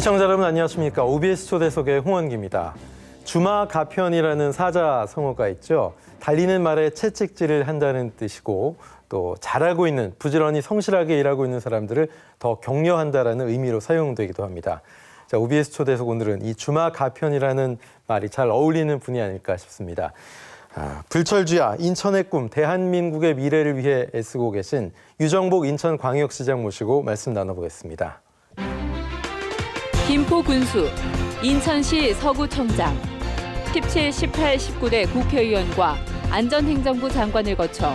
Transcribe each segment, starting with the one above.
시청자 여러분 안녕하십니까. OBS 초대석의 홍원기입니다. 주마가편이라는 사자성어가 있죠. 달리는 말에 채찍질을 한다는 뜻이고 또 잘하고 있는, 부지런히 성실하게 일하고 있는 사람들을 더 격려한다라는 의미로 사용되기도 합니다. 자, OBS 초대석 오늘은 이 주마가편이라는 말이 잘 어울리는 분이 아닐까 싶습니다. 불철주야, 인천의 꿈, 대한민국의 미래를 위해 애쓰고 계신 유정복 인천광역시장 모시고 말씀 나눠보겠습니다. 김포 군수, 인천시 서구청장, 17, 18, 19대 국회의원과 안전행정부 장관을 거쳐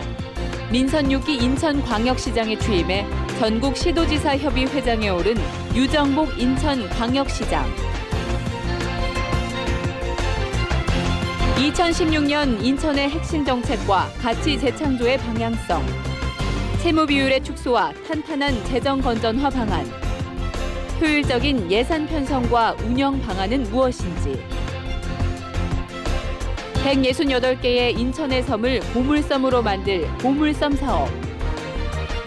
민선 6기 인천광역시장에 취임해 전국 시도지사 협의 회장에 오른 유정복 인천광역시장. 2016년 인천의 핵심 정책과 가치 재창조의 방향성, 채무 비율의 축소와 탄탄한 재정 건전화 방안, 효율적인 예산 편성과 운영 방안은 무엇인지, 168개의 인천의 섬을 보물섬으로 만들 보물섬 사업,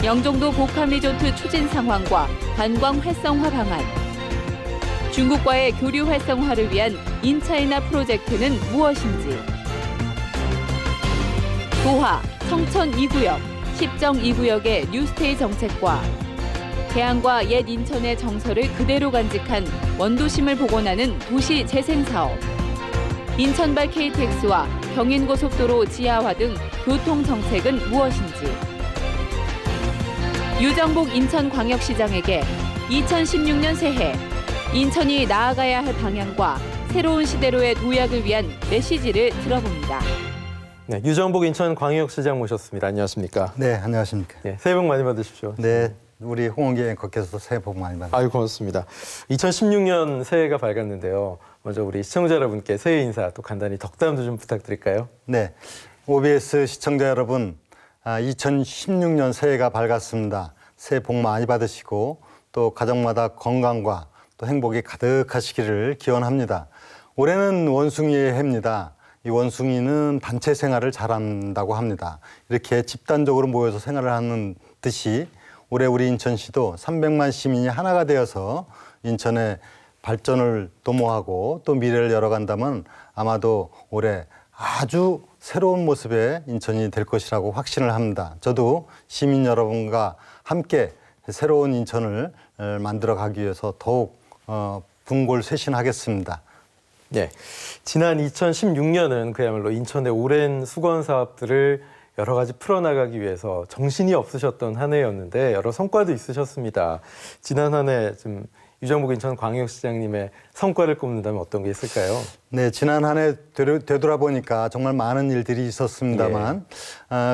영종도 복합리조트 추진 상황과 관광 활성화 방안, 중국과의 교류 활성화를 위한 인차이나 프로젝트는 무엇인지, 도하, 성천 2구역, 십정 2구역의 뉴스테이 정책과 대안과 옛 인천의 정서를 그대로 간직한 원도심을 복원하는 도시 재생 사업, 인천발 KTX와 경인고속도로 지하화 등 교통 정책은 무엇인지. 유정복 인천광역시장에게 2016년 새해 인천이 나아가야 할 방향과 새로운 시대로의 도약을 위한 메시지를 들어봅니다. 네, 유정복 인천광역시장 모셨습니다. 안녕하십니까? 네, 안녕하십니까? 네, 새해 복 많이 받으십시오. 네, 우리 홍원기 앵커께서도 새해 복 많이 받으세요. 아유, 고맙습니다. 2016년 새해가 밝았는데요. 먼저 우리 시청자 여러분께 새해 인사 또 간단히 덕담도 좀 부탁드릴까요? 네, OBS 시청자 여러분, 2016년 새해가 밝았습니다. 새해 복 많이 받으시고 또 가정마다 건강과 또 행복이 가득하시기를 기원합니다. 올해는 원숭이의 해입니다. 이 원숭이는 단체 생활을 잘한다고 합니다. 이렇게 집단적으로 모여서 생활을 하는 듯이 올해 우리 인천시도 300만 시민이 하나가 되어서 인천의 발전을 도모하고 또 미래를 열어간다면 아마도 올해 아주 새로운 모습의 인천이 될 것이라고 확신을 합니다. 저도 시민 여러분과 함께 새로운 인천을 만들어가기 위해서 더욱 분골쇄신하겠습니다. 네, 지난 2016년은 그야말로 인천의 오랜 수건 사업들을 여러 가지 풀어나가기 위해서 정신이 없으셨던 한 해였는데 여러 성과도 있으셨습니다. 지난 한 해 좀 유정복 인천광역시장님의 성과를 꼽는다면 어떤 게 있을까요? 네, 지난 한 해 되돌아보니까 정말 많은 일들이 있었습니다만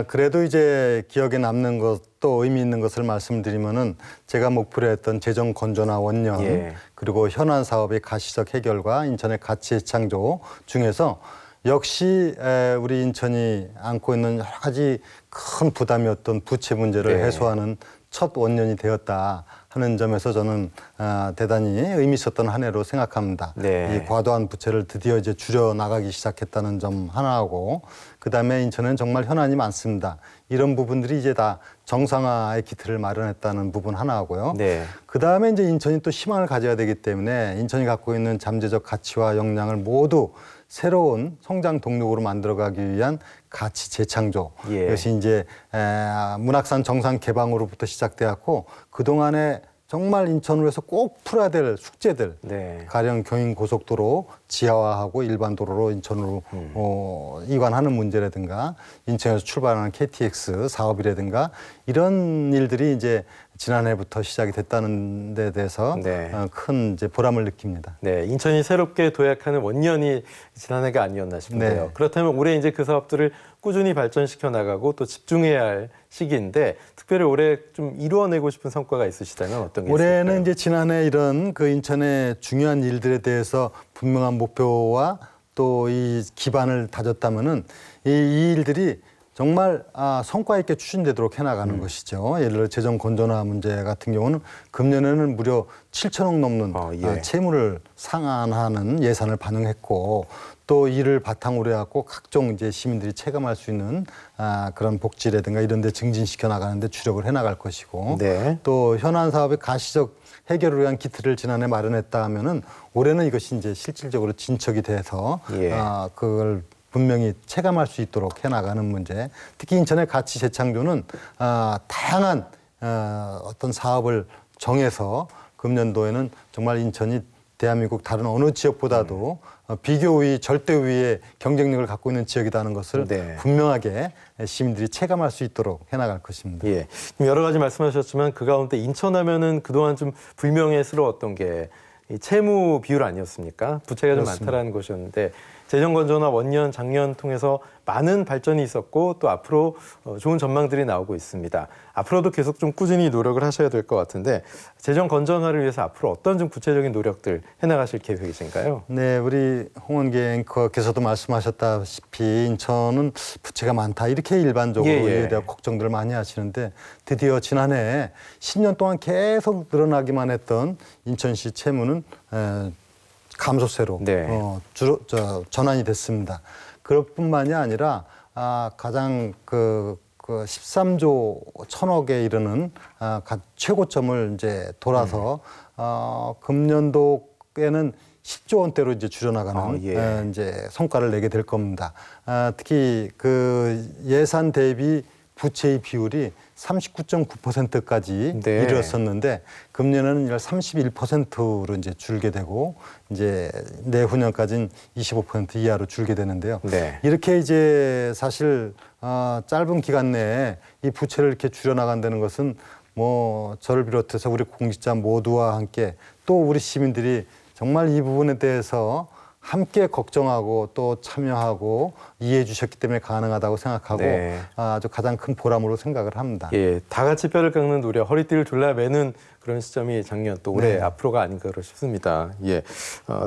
그래도 이제 기억에 남는 것, 또 의미 있는 것을 말씀드리면은 제가 목표로 했던 재정 건전화 원년 그리고 현안 사업의 가시적 해결과 인천의 가치 재창조 중에서 역시 우리 인천이 안고 있는 여러 가지 큰 부담이었던 부채 문제를 해소하는 첫 원년이 되었다 하는 점에서 저는 대단히 의미 있었던 한 해로 생각합니다. 이 과도한 부채를 드디어 이제 줄여나가기 시작했다는 점 하나하고 그다음에 인천에는 정말 현안이 많습니다. 이런 부분들이 이제 다 정상화의 기틀을 마련했다는 부분 하나하고요. 그다음에 이제 인천이 또 희망을 가져야 되기 때문에 인천이 갖고 있는 잠재적 가치와 역량을 모두 새로운 성장 동력으로 만들어가기 위한 가치 재창조. 이것이 이제 문학산 정상 개방으로부터 시작되었고 그동안에 정말 인천으로 해서 꼭 풀어야 될 숙제들, 가령 경인고속도로 지하화하고 일반 도로로 인천으로 이관하는 문제라든가 인천에서 출발하는 KTX 사업이라든가 이런 일들이 이제 지난해부터 시작이 됐다는 데 대해서 큰 이제 보람을 느낍니다. 네, 인천이 새롭게 도약하는 원년이 지난해가 아니었나 싶은데요. 그렇다면 올해 이제 그 사업들을 꾸준히 발전시켜 나가고 또 집중해야 할 시기인데 특별히 올해 좀 이루어내고 싶은 성과가 있으시다면 어떤 게 있을까요? 올해는 이제 지난해 이런 그 인천의 중요한 일들에 대해서 분명한 목표와 또 이 기반을 다졌다면은 이 일들이 정말 성과 있게 추진되도록 해나가는 것이죠. 예를 들어 재정 건전화 문제 같은 경우는 금년에는 무려 7천억 넘는 채무를 상환하는 예산을 반영했고 또 이를 바탕으로 해갖고 각종 이제 시민들이 체감할 수 있는 그런 복지라든가 이런 데 증진시켜 나가는데 주력을 해 나갈 것이고 네. 또 현안 사업의 가시적 해결을 위한 기틀을 지난해 마련했다 하면은 올해는 이것이 이제 실질적으로 진척이 돼서 예. 그걸 분명히 체감할 수 있도록 해나가는 문제. 특히 인천의 가치 재창조는 다양한 어떤 사업을 정해서 금년도에는 정말 인천이 대한민국 다른 어느 지역보다도 비교 우위, 절대 우위의 경쟁력을 갖고 있는 지역이라는 것을 네. 분명하게 시민들이 체감할 수 있도록 해나갈 것입니다. 예. 여러 가지 말씀하셨지만 그 가운데 인천하면은 그동안 좀 불명예스러웠던 게 이 채무 비율 아니었습니까? 부채가 좀 그렇습니다. 많다라는 것이었는데 재정 건전화 원년 작년 통해서 많은 발전이 있었고 또 앞으로 좋은 전망들이 나오고 있습니다. 앞으로도 계속 좀 꾸준히 노력을 하셔야 될 것 같은데 재정 건전화를 위해서 앞으로 어떤 좀 구체적인 노력들 해나가실 계획이신가요? 네, 우리 홍원기 앵커께서도 말씀하셨다시피 인천은 부채가 많다 이렇게 일반적으로 예, 예. 이에 대한 걱정들을 많이 하시는데 드디어 지난해 10년 동안 계속 늘어나기만 했던 인천시 채무는 감소세로 네. 전환이 됐습니다. 그것뿐만이 아니라 가장 그 13조 1,000억에 이르는 최고점을 이제 돌아서 금년도에는 10조 원대로 이제 줄여나가는 예. 이제 성과를 내게 될 겁니다. 특히 그 예산 대비 부채의 비율이 39.9%까지 네. 이르렀었는데 금년에는 이걸 31%로 이제 줄게 되고 이제 내후년까지는 25% 이하로 줄게 되는데요. 네. 이렇게 이제 사실 짧은 기간 내에 이 부채를 이렇게 줄여나간다는 것은 뭐 저를 비롯해서 우리 공직자 모두와 함께 또 우리 시민들이 정말 이 부분에 대해서 함께 걱정하고 또 참여하고 이해해 주셨기 때문에 가능하다고 생각하고 네. 아주 가장 큰 보람으로 생각을 합니다. 예, 다 같이 뼈를 깎는 노력, 허리띠를 졸라매는 그런 시점이 작년 또 올해 네. 앞으로가 아닌가 싶습니다. 예,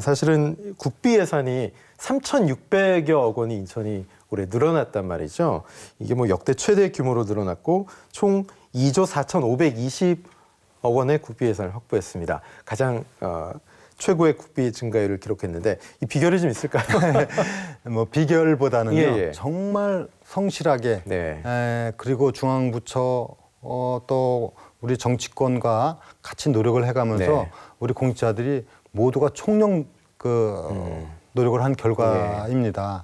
사실은 국비 예산이 3,600여 원이 인천이 올해 늘어났단 말이죠. 이게 뭐 역대 최대 규모로 늘어났고 총 2조 4,520억 원의 국비 예산을 확보했습니다. 가장 최고의 국비 증가율을 기록했는데 이 비결이 좀 있을까요? 뭐 비결보다는요. 예. 정말 성실하게 네. 그리고 중앙부처 또 우리 정치권과 같이 노력을 해가면서 네. 우리 공직자들이 모두가 총력 노력을 한 결과입니다.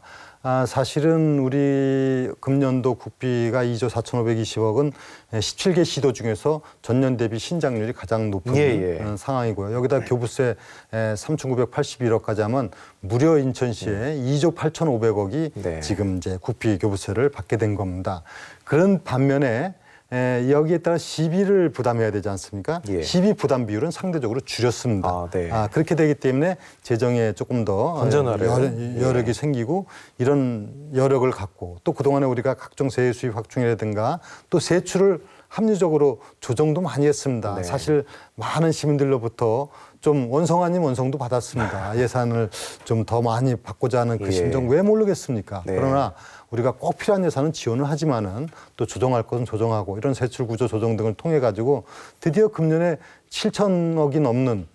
사실은 우리 금년도 국비가 2조 4,520억은 17개 시도 중에서 전년 대비 신장률이 가장 높은 상황이고요. 여기다 교부세 3,981억까지 하면 무려 인천시에 2조 8,500억이 네. 지금 이제 국비 교부세를 받게 된 겁니다. 그런 반면에 여기에 따라 시비를 부담해야 되지 않습니까? 예. 시비 부담 비율은 상대적으로 줄였습니다. 네. 그렇게 되기 때문에 재정에 조금 더 건전화를. 여력이 생기고 이런 여력을 갖고 또 그동안에 우리가 각종 세액 수입 확충이라든가 또 세출을 합리적으로 조정도 많이 했습니다. 네. 사실 많은 시민들로부터 좀 원성 아닌 원성도 받았습니다. 예산을 좀 더 많이 받고자 하는 그 심정 왜 모르겠습니까? 네. 그러나 우리가 꼭 필요한 예산은 지원을 하지만은 또 조정할 것은 조정하고 이런 세출 구조 조정 등을 통해 가지고 드디어 금년에 7천억이 넘는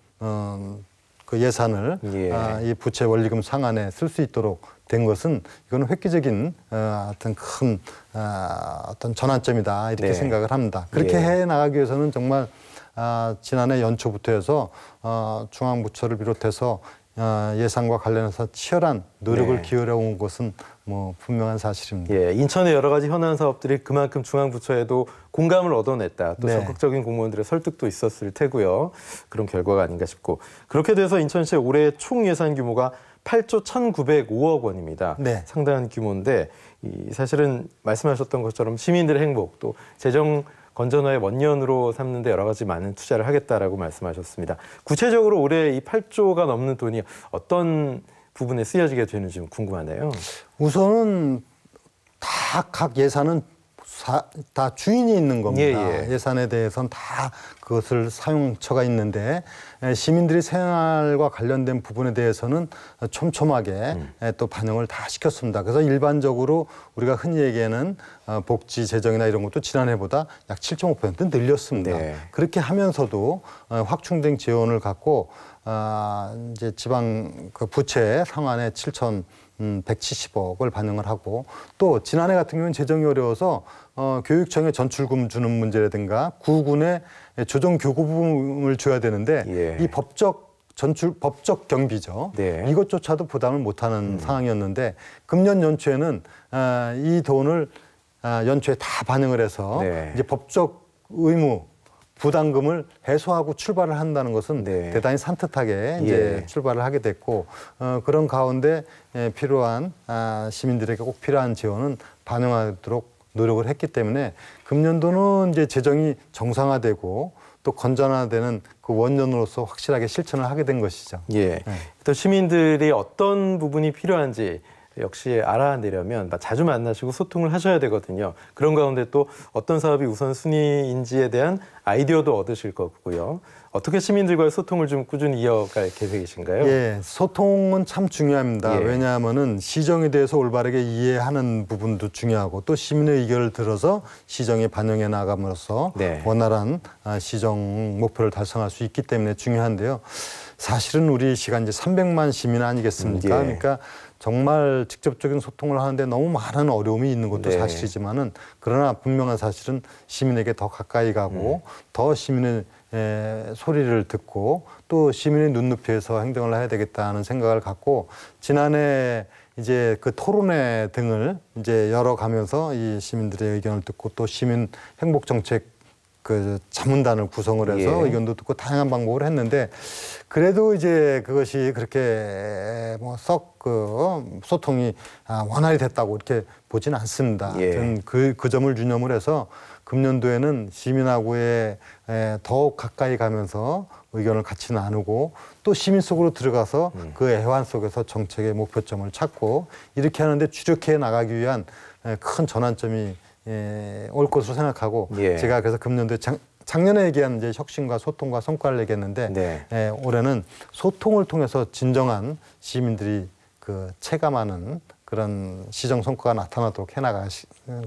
그 예산을 이 부채 원리금 상한에 쓸 수 있도록 된 것은 이거는 획기적인 어떤 큰 어떤 전환점이다 이렇게 네. 생각을 합니다. 그렇게 해 나가기 위해서는 정말 지난해 연초부터 해서 중앙부처를 비롯해서 예산과 관련해서 치열한 노력을 기울여 온 것은 뭐 분명한 사실입니다. 예, 인천의 여러 가지 현안 사업들이 그만큼 중앙부처에도 공감을 얻어냈다. 또 적극적인 공무원들의 설득도 있었을 테고요. 그런 결과가 아닌가 싶고 그렇게 돼서 인천시의 올해 총 예산 규모가 8조 1,905억 원입니다. 네. 상당한 규모인데 사실은 말씀하셨던 것처럼 시민들의 행복 또 재정 건전화의 원년으로 삼는 데 여러 가지 많은 투자를 하겠다라고 말씀하셨습니다. 구체적으로 올해 이 8조가 넘는 돈이 어떤 부분에 쓰여지게 되는지 좀 궁금하네요. 우선은 다 각 예산은 다 주인이 있는 겁니다. 예산에 대해서는 다 그것을 사용처가 있는데 시민들이 생활과 관련된 부분에 대해서는 촘촘하게 또 반영을 다 시켰습니다. 그래서 일반적으로 우리가 흔히 얘기하는 복지 재정이나 이런 것도 지난해보다 약 7.5% 늘렸습니다. 그렇게 하면서도 확충된 재원을 갖고 이제 지방 그 부채 상한에 7천 170억을 반영을 하고 또 지난해 같은 경우는 재정이 어려워서 교육청에 전출금 주는 문제라든가 구군에 조정 교구분을 줘야 되는데 예. 이 법적 경비죠. 네. 이것조차도 부담을 못하는 상황이었는데 금년 연초에는 이 돈을 연초에 다 반영을 해서 네. 이제 법적 의무 부담금을 해소하고 출발을 한다는 것은 네. 대단히 산뜻하게 이제 예. 출발을 하게 됐고 그런 가운데 필요한 시민들에게 꼭 필요한 지원은 반영하도록 노력을 했기 때문에 금년도는 이제 재정이 정상화되고 또 건전화되는 그 원년으로서 확실하게 실천을 하게 된 것이죠. 예. 또 시민들이 어떤 부분이 필요한지 역시 알아내려면 자주 만나시고 소통을 하셔야 되거든요. 그런 가운데 또 어떤 사업이 우선순위인지에 대한 아이디어도 얻으실 거고요. 어떻게 시민들과의 소통을 좀 꾸준히 이어갈 계획이신가요? 예, 소통은 참 중요합니다. 예. 왜냐하면은 시정에 대해서 올바르게 이해하는 부분도 중요하고 또 시민의 의견을 들어서 시정에 반영해 나감으로써 네. 원활한 시정 목표를 달성할 수 있기 때문에 중요한데요. 사실은 우리 시가 이제 300만 시민 아니겠습니까? 예. 그러니까 정말 직접적인 소통을 하는데 너무 많은 어려움이 있는 것도 네. 사실이지만은 그러나 분명한 사실은 시민에게 더 가까이 가고 더 시민의 소리를 듣고 또 시민의 눈높이에서 행동을 해야 되겠다는 생각을 갖고 지난해 이제 그 토론회 등을 이제 열어가면서 이 시민들의 의견을 듣고 또 시민 행복 정책 그 자문단을 구성을 해서 예. 의견도 듣고 다양한 방법을 했는데 그래도 이제 그것이 그렇게 뭐 썩 그 소통이 원활히 됐다고 이렇게 보지는 않습니다. 예. 저는 그 점을 유념을 해서 금년도에는 시민하고의 더욱 가까이 가면서 의견을 같이 나누고 또 시민 속으로 들어가서 그 애환 속에서 정책의 목표점을 찾고 이렇게 하는데 주력해 나가기 위한 큰 전환점이 올 것으로 생각하고 예. 제가 그래서 금년도에 작년에 얘기한 이제 혁신과 소통과 성과를 얘기했는데 네. 올해는 소통을 통해서 진정한 시민들이 그 체감하는 그런 시정 성과가 나타나도록 해나갈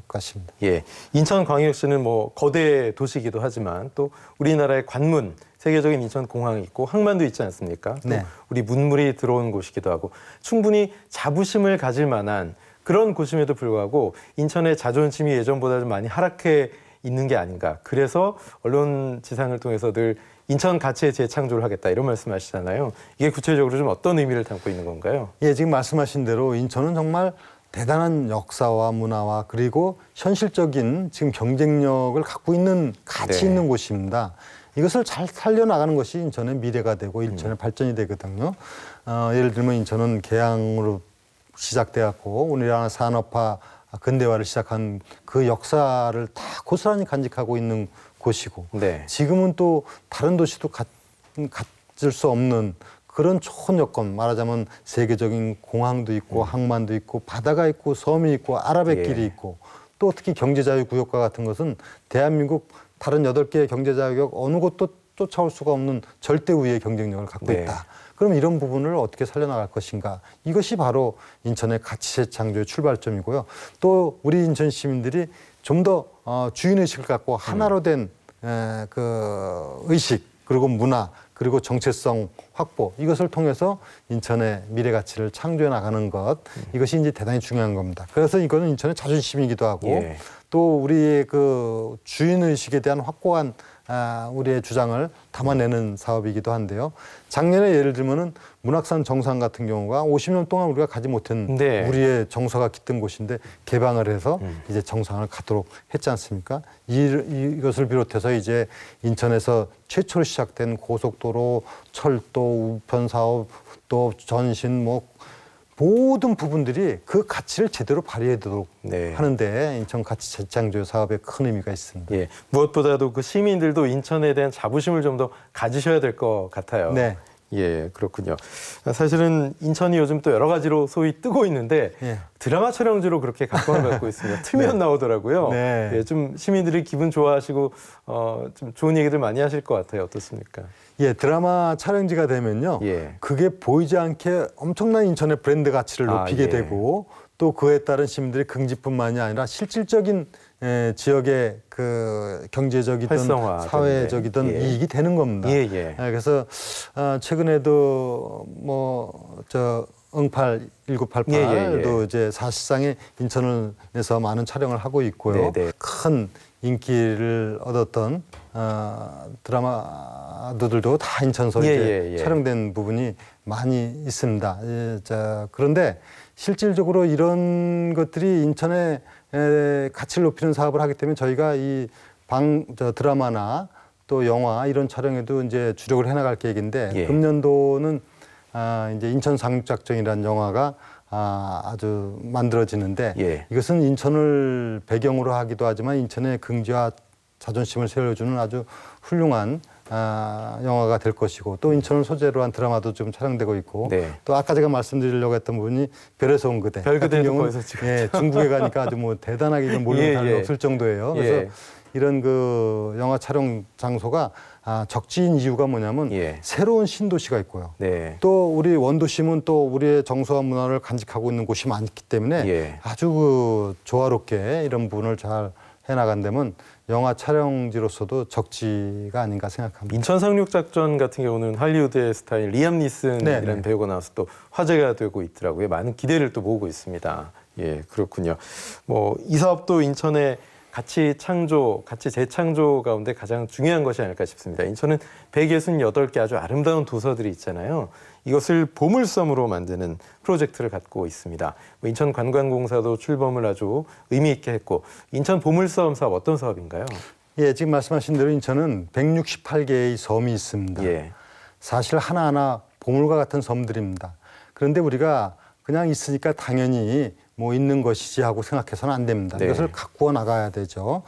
것입니다. 예. 인천광역시는 뭐 거대 도시이기도 하지만 또 우리나라의 관문, 세계적인 인천공항이 있고 항만도 있지 않습니까? 또 네. 우리 문물이 들어온 곳이기도 하고 충분히 자부심을 가질 만한 그런 곳임에도 불구하고 인천의 자존심이 예전보다 좀 많이 하락해 있는 게 아닌가. 그래서 언론 지상을 통해서 늘 인천 가치의 재창조를 하겠다 이런 말씀하시잖아요. 이게 구체적으로 좀 어떤 의미를 담고 있는 건가요? 예, 지금 말씀하신 대로 인천은 정말 대단한 역사와 문화와 그리고 현실적인 지금 경쟁력을 갖고 있는 가치 네. 있는 곳입니다. 이것을 잘 살려나가는 것이 인천의 미래가 되고 인천의 발전이 되거든요. 예를 들면 인천은 계양으로 시작되었고 우리나라 산업화 근대화를 시작한 그 역사를 다 고스란히 간직하고 있는 곳이고 네. 지금은 또 다른 도시도 갖을 수 없는 그런 좋은 여건 말하자면 세계적인 공항도 있고 항만도 있고 바다가 있고 섬이 있고 아랍의 길이 있고 또 특히 경제자유구역과 같은 것은 대한민국 다른 8개의 경제자유구역 어느 곳도 쫓아올 수가 없는 절대 우위의 경쟁력을 갖고 네. 있다. 그럼 이런 부분을 어떻게 살려나갈 것인가. 이것이 바로 인천의 가치 재창조의 출발점이고요. 또 우리 인천 시민들이 좀 더 주인의식을 갖고 하나로 된 그 의식 그리고 문화 그리고 정체성 확보 이것을 통해서 인천의 미래 가치를 창조해 나가는 것 이것이 이제 대단히 중요한 겁니다. 그래서 이거는 인천의 자존심이기도 하고 예. 또 우리의 그 주인의식에 대한 확고한 우리의 주장을 담아내는 사업이기도 한데요. 작년에 예를 들면은 문학산 정상 같은 경우가 50년 동안 우리가 가지 못한 네. 우리의 정서가 깃든 곳인데 개방을 해서 이제 정상을 갖도록 했지 않습니까? 이것을 비롯해서 이제 인천에서 최초로 시작된 고속도로, 철도, 우편 사업, 또 전신 뭐 모든 부분들이 그 가치를 제대로 발휘하도록 네. 하는데 인천 가치 재창조 사업에 큰 의미가 있습니다. 예. 무엇보다도 그 시민들도 인천에 대한 자부심을 좀 더 가지셔야 될 것 같아요. 네. 예, 그렇군요. 사실은 인천이 요즘 또 여러 가지로 소위 뜨고 있는데 예. 드라마 촬영지로 그렇게 각광을 받고 있으면 틀면 나오더라고요. 네. 예, 좀 시민들이 기분 좋아하시고 좀 좋은 얘기들 많이 하실 것 같아요. 어떻습니까? 예, 드라마 촬영지가 되면요. 예. 그게 보이지 않게 엄청난 인천의 브랜드 가치를 높이게 예. 되고 또 그에 따른 시민들의 긍지뿐만이 아니라 실질적인 지역의 그 경제적이든 활성화 사회적이든 되는데. 예. 이익이 되는 겁니다. 예, 예. 그래서 최근에도 뭐 응팔 1988도 예. 이제 사실상의 인천에서 많은 촬영을 하고 있고요. 네. 큰 인기를 얻었던 드라마들도 다 인천서 이제 촬영된 부분이 많이 있습니다. 그런데 실질적으로 이런 것들이 인천의 가치를 높이는 사업을 하기 때문에 저희가 이 드라마나 또 영화 이런 촬영에도 이제 주력을 해나갈 계획인데 금년도는 이제 인천 상륙작전이라는 영화가 아주 만들어지는데 이것은 인천을 배경으로 하기도 하지만 인천의 긍지와 자존심을 세워주는 아주 훌륭한 영화가 될 것이고 또 인천을 소재로 한 드라마도 좀 촬영되고 있고 또 아까 제가 말씀드리려고 했던 부분이 별에서 온 그대. 별그대도 거기서 중국에 가니까 아주 뭐 대단하게 이런 모르는 사람이 없을 정도예요. 그래서 이런 그 영화 촬영 장소가 적지인 이유가 뭐냐면 새로운 신도시가 있고요. 또 우리 원도심은 또 우리의 정서와 문화를 간직하고 있는 곳이 많기 때문에 아주 그 조화롭게 이런 부분을 잘 해나간다면 영화 촬영지로서도 적지가 아닌가 생각합니다. 인천 상륙작전 같은 경우는 할리우드의 스타일 리암 니슨이라는 배우가 나와서 또 화제가 되고 있더라고요. 많은 기대를 또 모으고 있습니다. 그렇군요. 뭐 이 사업도 인천의 가치 창조, 가치 재창조 가운데 가장 중요한 것이 아닐까 싶습니다. 인천은 168개 아주 아름다운 도서들이 있잖아요. 이것을 보물섬으로 만드는 프로젝트를 갖고 있습니다. 인천관광공사도 출범을 아주 의미 있게 했고 인천 보물섬 사업 어떤 사업인가요? 지금 말씀하신 대로 인천은 168개의 섬이 있습니다. 사실 하나하나 보물과 같은 섬들입니다. 그런데 우리가 그냥 있으니까 당연히 뭐 있는 것이지 하고 생각해서는 안 됩니다. 이것을 가꾸어 나가야 되죠.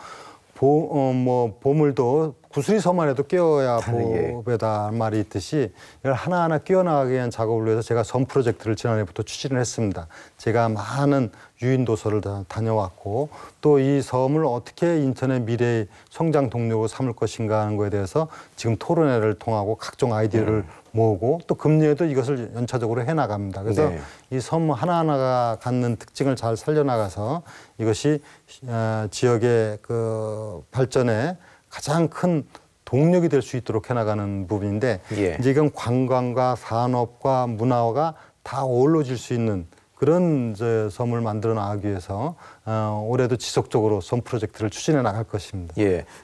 보물도 구슬이 섬 안에도 끼워야 보배다 말이 있듯이 이걸 하나하나 끼워나가기 위한 작업을 위해서 제가 섬 프로젝트를 지난해부터 추진을 했습니다. 제가 많은 유인 도서를 다녀왔고 또 이 섬을 어떻게 인천의 미래의 성장 동력으로 삼을 것인가 하는 거에 대해서 지금 토론회를 통하고 각종 아이디어를 모으고 또 금년에도 이것을 연차적으로 해나갑니다. 그래서 이 섬 하나하나가 갖는 특징을 잘 살려나가서 이것이 지역의 그 발전에 가장 큰 동력이 될 수 있도록 해나가는 부분인데 이제 이건 관광과 산업과 문화가 다 어우러질 수 있는 그런 섬을 만들어 나가기 위해서 올해도 지속적으로 섬 프로젝트를 추진해 나갈 것입니다.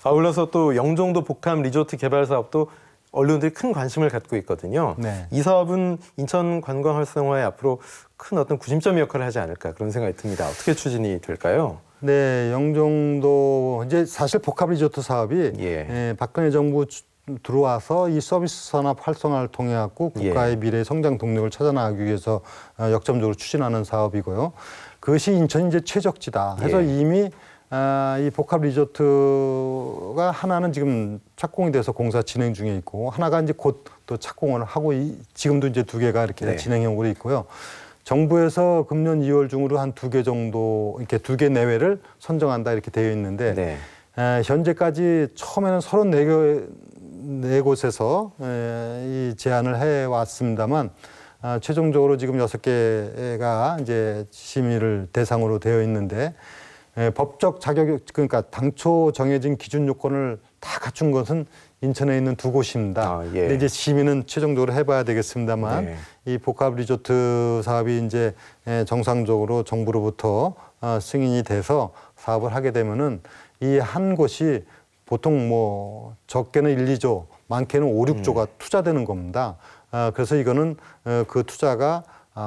아울러서 또 영종도 복합 리조트 개발 사업도 언론들이 큰 관심을 갖고 있거든요. 이 사업은 인천 관광 활성화에 앞으로 큰 어떤 구심점 역할을 하지 않을까 그런 생각이 듭니다. 어떻게 추진이 될까요? 영종도 이제 사실 복합 리조트 사업이 박근혜 정부 들어와서 이 서비스 산업 활성화를 통해 갖고 국가의 미래 성장 동력을 찾아나가기 위해서 역점적으로 추진하는 사업이고요. 그것이 인천이 이제 최적지다. 해서 이미 이 복합 리조트가 하나는 지금 착공이 돼서 공사 진행 중에 있고 하나가 이제 곧 또 착공을 하고 지금도 이제 2개가 이렇게 진행형으로 있고요. 정부에서 금년 2월 중으로 한 2개 정도 이렇게 2개 내외를 선정한다 이렇게 되어 있는데 현재까지 처음에는 34곳에서 이 제안을 해왔습니다만 최종적으로 지금 6개가 이제 심의를 대상으로 되어 있는데 법적 자격 그러니까 당초 정해진 기준 요건을 다 갖춘 것은 인천에 있는 2곳입니다. 근데 이제 심의는 최종적으로 해봐야 되겠습니다만 이 복합 리조트 사업이 이제 정상적으로 정부로부터 승인이 돼서 사업을 하게 되면은 이 한 곳이 보통 뭐 적게는 1, 2조, 많게는 5, 6조가 투자되는 겁니다. 그래서 이거는 그 투자가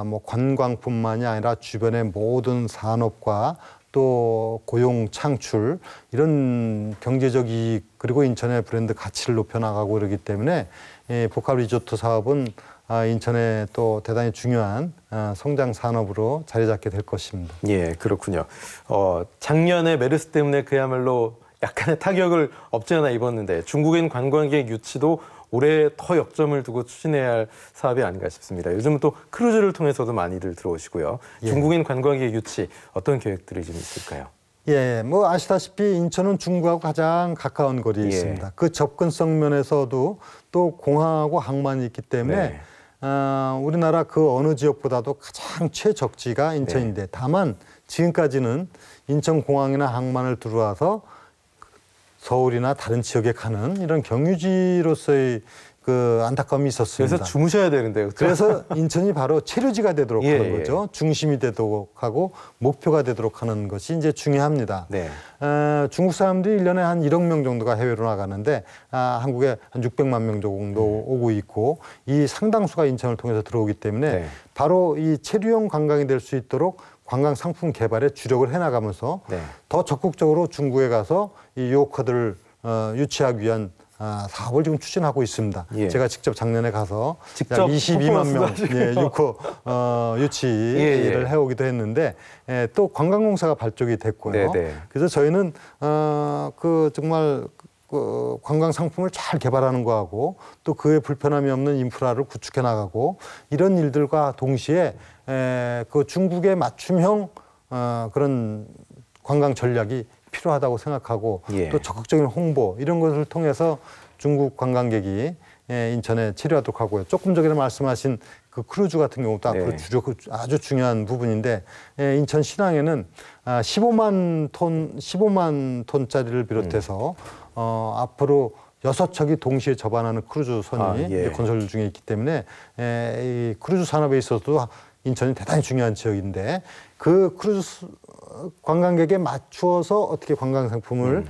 뭐 관광뿐만이 아니라 주변의 모든 산업과 또 고용 창출 이런 경제적 이익 그리고 인천의 브랜드 가치를 높여나가고 그러기 때문에 이 복합 리조트 사업은 인천의 또 대단히 중요한 성장 산업으로 자리 잡게 될 것입니다. 그렇군요. 작년에 메르스 때문에 그야말로 약간의 타격을 없지 않아 입었는데 중국인 관광객 유치도 올해 더 역점을 두고 추진해야 할 사업이 아닌가 싶습니다. 요즘은 또 크루즈를 통해서도 많이들 들어오시고요. 중국인 관광객 유치 어떤 계획들이 좀 있을까요? 뭐 아시다시피 인천은 중국하고 가장 가까운 거리에 있습니다. 그 접근성 면에서도 또 공항하고 항만이 있기 때문에 우리나라 그 어느 지역보다도 가장 최적지가 인천인데 다만 지금까지는 인천공항이나 항만을 들어와서 서울이나 다른 지역에 가는 이런 경유지로서의 그 안타까움이 있었습니다. 그래서 주무셔야 되는데요. 그렇죠? 그래서 인천이 바로 체류지가 되도록 예, 하는 거죠. 중심이 되도록 하고 목표가 되도록 하는 것이 이제 중요합니다. 네. 중국 사람들이 1년에 한 1억 명 정도가 해외로 나가는데 한국에 한 600만 명 정도 오고 있고 이 상당수가 인천을 통해서 들어오기 때문에 네. 바로 이 체류용 관광이 될 수 있도록 관광 상품 개발에 주력을 해나가면서 네. 더 적극적으로 중국에 가서 이 유혹커들을 유치하기 위한 사업을 지금 추진하고 있습니다. 예. 제가 직접 작년에 가서 직접 약 22만 명 퍼포먼스도 예, 유커 유치를 예. 해오기도 했는데 또 관광공사가 발족이 됐고요. 네네. 그래서 저희는 그 정말 그 관광 상품을 잘 개발하는 거하고 또 그에 불편함이 없는 인프라를 구축해 나가고 이런 일들과 동시에 그 중국의 맞춤형 그런 관광 전략이 필요하다고 생각하고 예. 또 적극적인 홍보 이런 것을 통해서 중국 관광객이 인천에 체류하도록 하고요. 조금 전에 말씀하신 그 크루즈 같은 경우도 네. 앞으로 아주 중요한 부분인데 인천 신항에는 15만 톤짜리를 비롯해서 앞으로 6척이 동시에 접안하는 크루즈선이 예. 건설 중에 있기 때문에 이 크루즈 산업에 있어서도 인천이 대단히 중요한 지역인데 그 크루즈 관광객에 맞추어서 어떻게 관광 상품을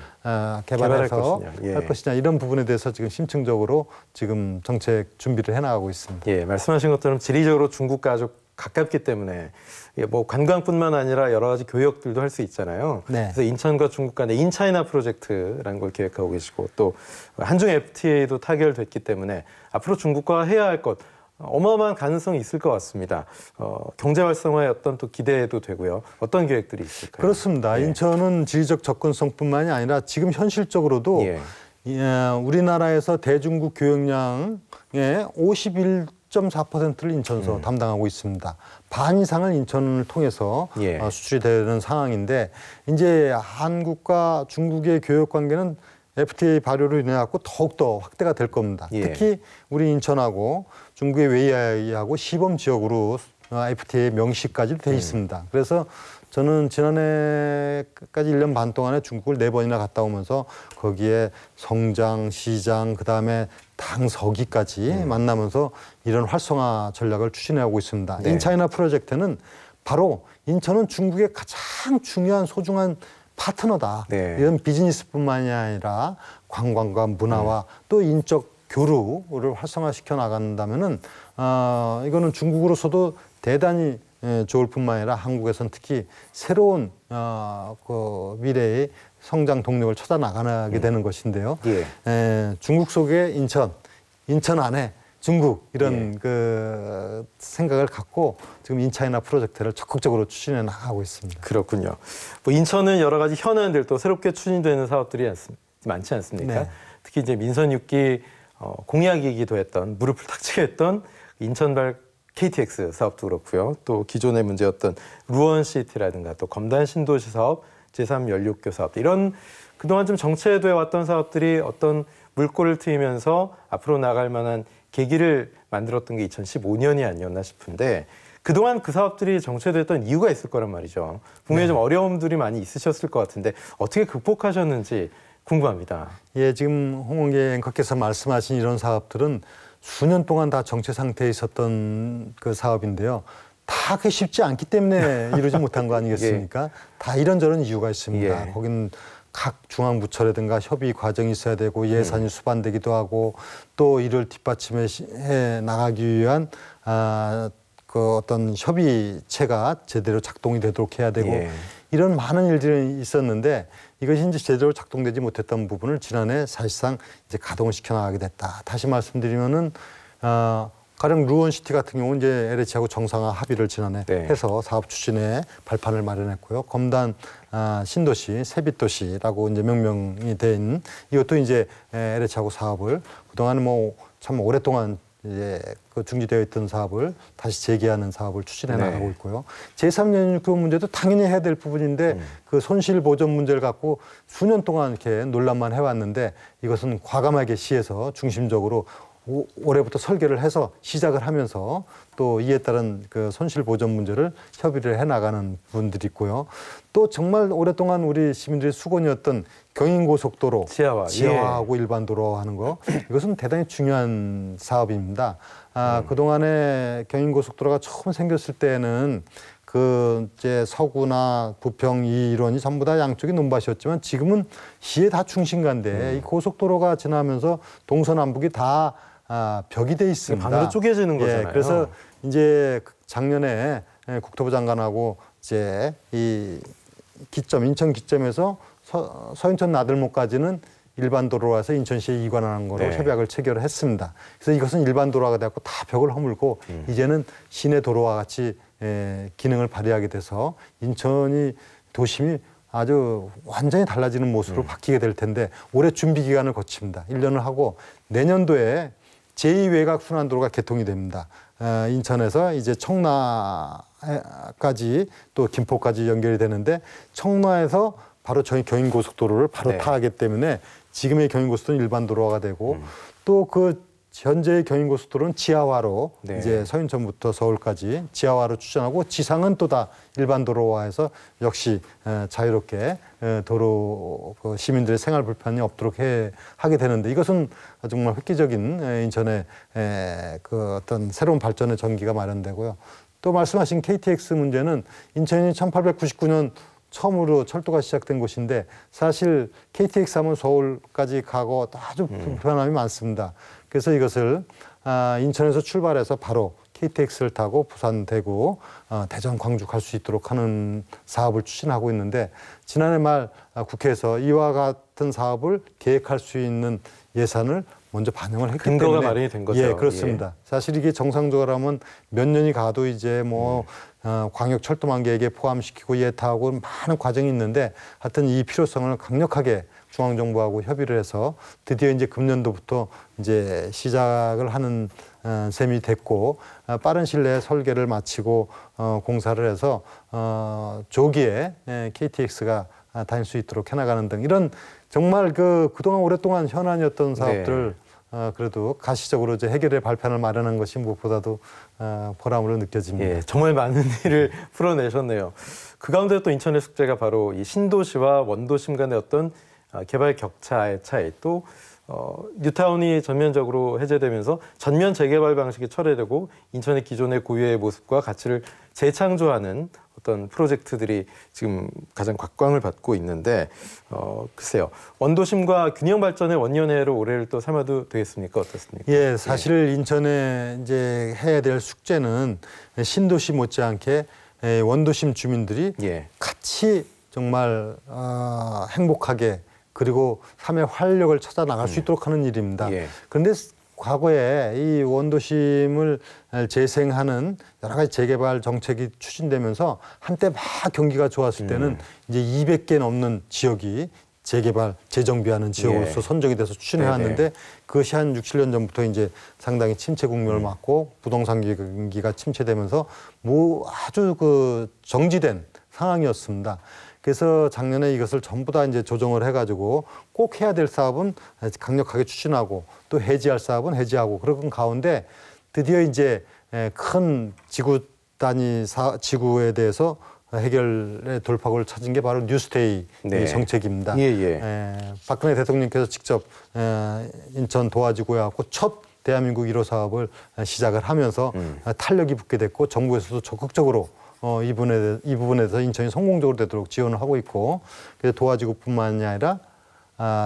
개발해서 것이냐. 예. 할 것이냐 이런 부분에 대해서 지금 심층적으로 지금 정책 준비를 해나가고 있습니다. 예, 말씀하신 것처럼 지리적으로 중국과 아주 가깝기 때문에 뭐 관광뿐만 아니라 여러 가지 교역들도 할 수 있잖아요. 네. 그래서 인천과 중국 간의 인차이나 프로젝트라는 걸 계획하고 계시고 또 한중 FTA도 타결됐기 때문에 앞으로 중국과 해야 할 것 어마어마한 가능성이 있을 것 같습니다. 경제 활성화에 어떤 또 기대도 되고요. 어떤 계획들이 있을까요? 그렇습니다. 예. 인천은 지리적 접근성뿐만이 아니라 지금 현실적으로도 예. 우리나라에서 대중국 교역량의 51.4%를 인천서 담당하고 있습니다. 반 이상은 인천을 통해서 예. 수출이 되는 상황인데 이제 한국과 중국의 교역 관계는 FTA 발효로 인해 갖고 더욱더 확대가 될 겁니다. 예. 특히 우리 인천하고 중국의 웨이하이하고 시범 지역으로 FTA 명시까지 돼 있습니다. 그래서 저는 지난해까지 1년 반 동안에 중국을 4번이나 갔다 오면서 거기에 성장, 시장, 그다음에 당 서기까지 만나면서 이런 활성화 전략을 추진하고 있습니다. 네. 인차이나 프로젝트는 바로 인천은 중국의 가장 중요한 소중한 파트너다. 네. 이런 비즈니스뿐만이 아니라 관광과 문화와 또 인적 교류를 활성화시켜 나간다면은 이거는 중국으로서도 대단히 좋을 뿐만 아니라 한국에서는 특히 새로운 그 미래의 성장 동력을 찾아 나가게 되는 것인데요. 예. 중국 속에 인천 안에 중국 이런 예. 그 생각을 갖고 지금 인차이나 프로젝트를 적극적으로 추진해 나가고 있습니다. 그렇군요. 뭐 인천은 여러 가지 현안들 또 새롭게 추진되는 사업들이 많지 않습니까? 네. 특히 이제 민선 6기 공약이기도 했던 무릎을 탁치했던 인천발 KTX 사업도 그렇고요. 또 기존의 문제였던 루원시티라든가 또 검단 신도시 사업, 제3 연륙교 사업 이런 그동안 좀 정체돼 왔던 사업들이 어떤 물꼬를 트이면서 앞으로 나갈 만한 계기를 만들었던 게 2015년이 아니었나 싶은데 그동안 그 사업들이 정체됐던 이유가 있을 거란 말이죠. 분명히 좀 어려움들이 많이 있으셨을 것 같은데 어떻게 극복하셨는지 궁금합니다. 예, 지금 홍원계 앵커께서 말씀하신 이런 사업들은 수년 동안 다 정체 상태에 있었던 그 사업인데요. 다 그게 쉽지 않기 때문에 이루지 못한 거 아니겠습니까? 다 이런저런 이유가 있습니다. 예. 거긴 각 중앙부처라든가 협의 과정이 있어야 되고 예산이 수반되기도 하고 또 이를 뒷받침해 나가기 위한 그 어떤 협의체가 제대로 작동이 되도록 해야 되고 예. 이런 많은 일들이 있었는데 이것이 이제 제대로 작동되지 못했던 부분을 지난해 사실상 이제 가동을 시켜 나가게 됐다. 다시 말씀드리면은 가령 루원시티 같은 경우는 이제 LH하고 정상화 합의를 지난해 네. 해서 사업 추진에 발판을 마련했고요. 검단 신도시, 세빛도시라고 이제 명명이 된 이것도 이제 LH하고 사업을 그동안 뭐 참 오랫동안 이제 그 중지되어 있던 사업을 다시 재개하는 사업을 추진해 네. 나가고 있고요. 제3연육교 문제도 당연히 해야 될 부분인데 그 손실 보전 문제를 갖고 수년 동안 이렇게 논란만 해왔는데 이것은 과감하게 시에서 중심적으로 올해부터 설계를 해서 시작을 하면서 또 이에 따른 그 손실 보전 문제를 협의를 해 나가는 분들이 있고요. 또 정말 오랫동안 우리 시민들의 수건이었던 경인고속도로 지하화하고 일반 도로 하는 거, 이것은 대단히 중요한 사업입니다. 그동안에 경인고속도로가 처음 생겼을 때는 그 이제 서구나 부평 이 일원이 전부 다 양쪽이 논밭이었지만 지금은 시의 다 중심가인데 이 고속도로가 지나면서 동서남북이 다 벽이 돼 있습니다. 반으로 쪼개지는 거잖아요. 그래서 이제 작년에 국토부 장관하고 이제 이 기점 인천 기점에서 서인천 나들목까지는 일반 도로라서 인천시에 이관하는 거로 협약을 체결을 했습니다. 그래서 이것은 일반 도로가 되고 다 벽을 허물고 이제는 시내 도로와 같이 기능을 발휘하게 돼서 인천이 도심이 아주 완전히 달라지는 모습으로 바뀌게 될 텐데 올해 준비 기간을 거칩니다. 1년을 하고 내년도에 제2외곽 순환도로가 개통이 됩니다. 인천에서 이제 청라까지 또 김포까지 연결이 되는데 청라에서 바로 저희 경인고속도로를 바로 타기 때문에 지금의 경인고속도로는 일반 도로가 되고 또 그 현재의 경인고속도로는 지하화로 이제 서인천부터 서울까지 지하화로 추진하고 지상은 또 다 일반 도로화해서 역시 자유롭게 도로 시민들의 생활 불편이 없도록 하게 되는데 이것은 정말 획기적인 인천의 그 어떤 새로운 발전의 전기가 마련되고요. 또 말씀하신 KTX 문제는 인천이 1899년 처음으로 철도가 시작된 곳인데 사실 KTX 하면 서울까지 가고 아주 불편함이 많습니다. 그래서 이것을 인천에서 출발해서 바로 KTX를 타고 부산, 대구, 대전, 광주 갈 수 있도록 하는 사업을 추진하고 있는데 지난해 말 국회에서 이와 같은 사업을 계획할 수 있는 예산을 먼저 반영을 했기 때문에 근거가 마련이 된 거죠. 예, 그렇습니다. 사실 이게 정상적으로 하면 몇 년이 가도 이제 뭐 광역 철도망 계획에 포함시키고 예타하고 많은 과정이 있는데 하여튼 이 필요성을 강력하게 중앙정부하고 협의를 해서 드디어 이제 금년도부터 이제 시작을 하는 셈이 됐고 빠른 시일 내에 설계를 마치고 공사를 해서 조기에 KTX가 다닐 수 있도록 해나가는 등 이런 정말 그동안 오랫동안 현안이었던 사업들을 그래도 가시적으로 이제 해결의 발판을 마련한 것이 무엇보다도 보람으로 느껴집니다. 예, 정말 많은 일을 풀어내셨네요. 그 가운데 또 인천의 숙제가 바로 이 신도시와 원도심 간의 어떤 개발 격차의 차이, 또 뉴타운이 전면적으로 해제되면서 전면 재개발 방식이 철회되고 인천의 기존의 고유의 모습과 가치를 재창조하는 어떤 프로젝트들이 지금 가장 각광을 받고 있는데 글쎄요, 원도심과 균형 발전의 원년회로 올해를 또 삼아도 되겠습니까? 어떻습니까? 예, 사실 인천에 이제 해야 될 숙제는 신도시 못지않게 원도심 주민들이 같이 정말 행복하게 그리고 삶의 활력을 찾아 나갈 수 있도록 하는 일입니다. 그런데 과거에 이 원도심을 재생하는 여러 가지 재개발 정책이 추진되면서 한때 막 경기가 좋았을 때는 이제 200개 넘는 지역이 재개발, 재정비하는 지역으로서 선정이 돼서 추진해 왔는데 그것이 한 6, 7년 전부터 이제 상당히 침체 국면을 맞고 부동산 경기가 침체되면서 뭐 아주 그 정지된 상황이었습니다. 그래서 작년에 이것을 전부 다 이제 조정을 해가지고 꼭 해야 될 사업은 강력하게 추진하고 또 해지할 사업은 해지하고 그런 가운데 드디어 이제 큰 지구 단위 지구에 대해서 해결의 돌파구를 찾은 게 바로 뉴스테이 정책입니다. 박근혜 대통령께서 직접 인천 도화지구에 갖고 첫 대한민국 1호 사업을 시작을 하면서 탄력이 붙게 됐고 정부에서도 적극적으로 이 부분에 대해서 인천이 성공적으로 되도록 지원을 하고 있고 그래서 도화지구뿐만이 아니라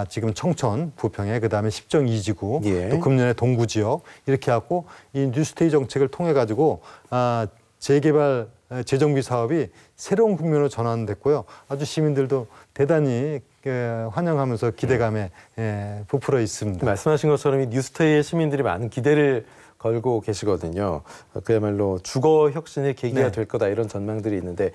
지금 청천, 부평에 그다음에 십정 2지구 또 금년에 동구 지역 이렇게 해갖고 이 뉴스테이 정책을 통해 가지고 재개발 재정비 사업이 새로운 국면으로 전환됐고요. 아주 시민들도 대단히 환영하면서 기대감에 부풀어 있습니다. 말씀하신 것처럼 이 뉴스테이에 시민들이 많은 기대를 걸고 계시거든요. 그야말로 주거 혁신의 계기가 될 거다 이런 전망들이 있는데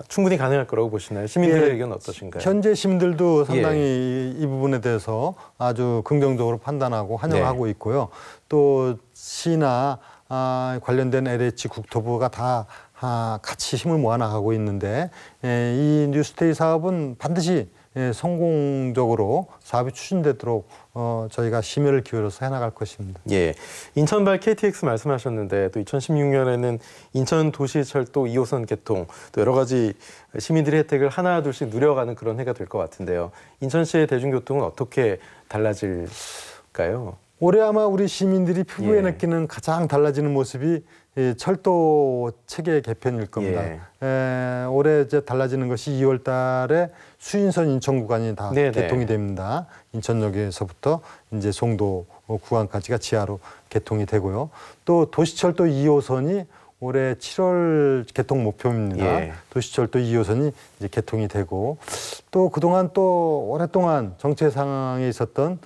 충분히 가능할 거라고 보시나요? 시민들의 의견 어떠신가요? 현재 시민들도 상당히 이 부분에 대해서 아주 긍정적으로 판단하고 환영하고 있고요. 또 시나 관련된 LH 국토부가 다 같이 힘을 모아 나가고 있는데 이 뉴스테이 사업은 반드시 성공적으로 사업이 추진되도록 저희가 심혈을 기울여서 해나갈 것입니다. 예, 인천발 KTX 말씀하셨는데 또 2016년에는 인천 도시철도 2호선 개통 또 여러 가지 시민들의 혜택을 하나 둘씩 누려가는 그런 해가 될 것 같은데요. 인천시의 대중교통은 어떻게 달라질까요? 올해 아마 우리 시민들이 피부에 예. 느끼는 가장 달라지는 모습이 이 철도 체계 개편일 겁니다. 올해 이제 달라지는 것이 2월 달에 수인선 인천 구간이 다 네네. 개통이 됩니다. 인천역에서부터 이제 송도 구간까지가 지하로 개통이 되고요. 또 도시철도 2호선이 올해 7월 개통 목표입니다. 예. 도시철도 2호선이 이제 개통이 되고 또 그동안 또 오랫동안 정체 상황에 있었던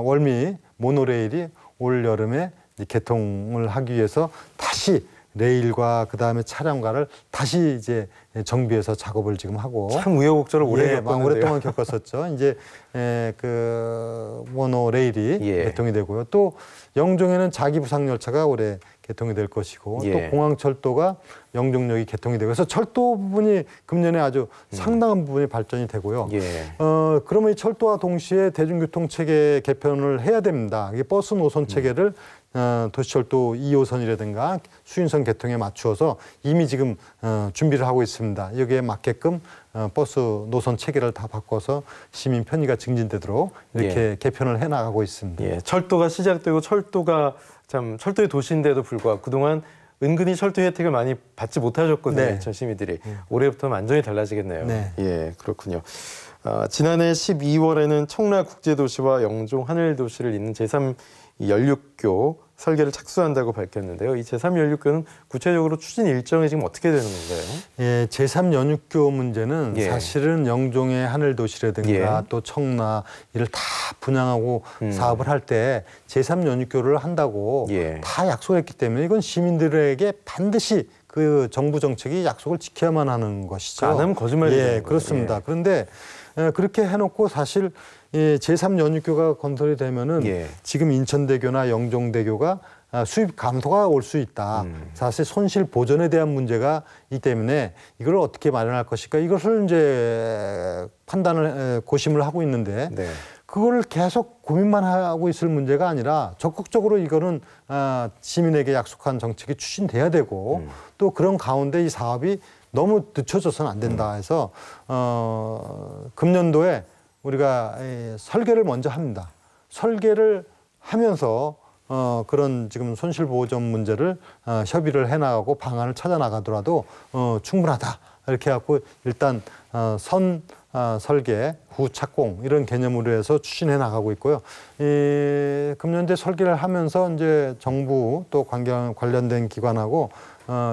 월미 모노레일이 올 여름에 이제 개통을 하기 위해서 다시 레일과 그다음에 차량과를 다시 이제 정비해서 작업을 지금 하고 참 우여곡절을 오래 예, 겪었는데요. 오랫동안 겪었었죠. 이제 그 모노레일이 예. 개통이 되고요. 또 영종에는 자기부상 열차가 올해 개통이 될 것이고 예. 또 공항철도가 영종역이 개통이 되고 그래서 철도 부분이 금년에 아주 상당한 부분이 발전이 되고요. 예. 그러면 이 철도와 동시에 대중교통 체계 개편을 해야 됩니다. 이게 버스 노선 체계를 도시철도 2호선이라든가 수인선 개통에 맞추어서 이미 지금 준비를 하고 있습니다. 여기에 맞게끔 버스 노선 체계를 다 바꿔서 시민 편의가 증진되도록 이렇게 개편을 해나가고 있습니다. 예, 철도가 시작되고 철도가 참 철도의 도시인데도 불구하고 그동안 은근히 철도 혜택을 많이 받지 못하셨거든요. 네. 인천 시민들이. 올해부터는 완전히 달라지겠네요. 네. 예, 그렇군요. 지난해 12월에는 청라국제도시와 영종 하늘도시를 잇는 제3연륙교 설계를 착수한다고 밝혔는데요. 이 제3연륙교는 구체적으로 추진 일정이 지금 어떻게 되는 건가요? 예, 제3연육교 문제는 예. 사실은 영종의 하늘도시라든가 예. 또 청라 이를 다 분양하고 사업을 할 때 제3연육교를 한다고 예. 다 약속했기 때문에 이건 시민들에게 반드시 그 정부 정책이 약속을 지켜야만 하는 것이죠. 안 하면 거짓말이 되는 예, 거예요. 그렇습니다. 예. 그런데 그렇게 해놓고 사실 제3연육교가 건설이 되면은 예. 지금 인천대교나 영종대교가 수입 감소가 올 수 있다. 사실 손실 보전에 대한 문제가 있기 때문에 이걸 어떻게 마련할 것일까 이것을 이제 판단을 고심을 하고 있는데 네. 그걸 계속 고민만 하고 있을 문제가 아니라 적극적으로 이거는 시민에게 약속한 정책이 추진돼야 되고 또 그런 가운데 이 사업이 너무 늦춰져서는 안 된다 해서 금년도에 우리가 설계를 먼저 합니다. 설계를 하면서 그런 지금 손실보전 문제를 협의를 해나가고 방안을 찾아나가더라도 충분하다. 이렇게 해갖고 일단 설계, 후 착공 이런 개념으로 해서 추진해 나가고 있고요. 금년도에 설계를 하면서 이제 정부 또 관련된 기관하고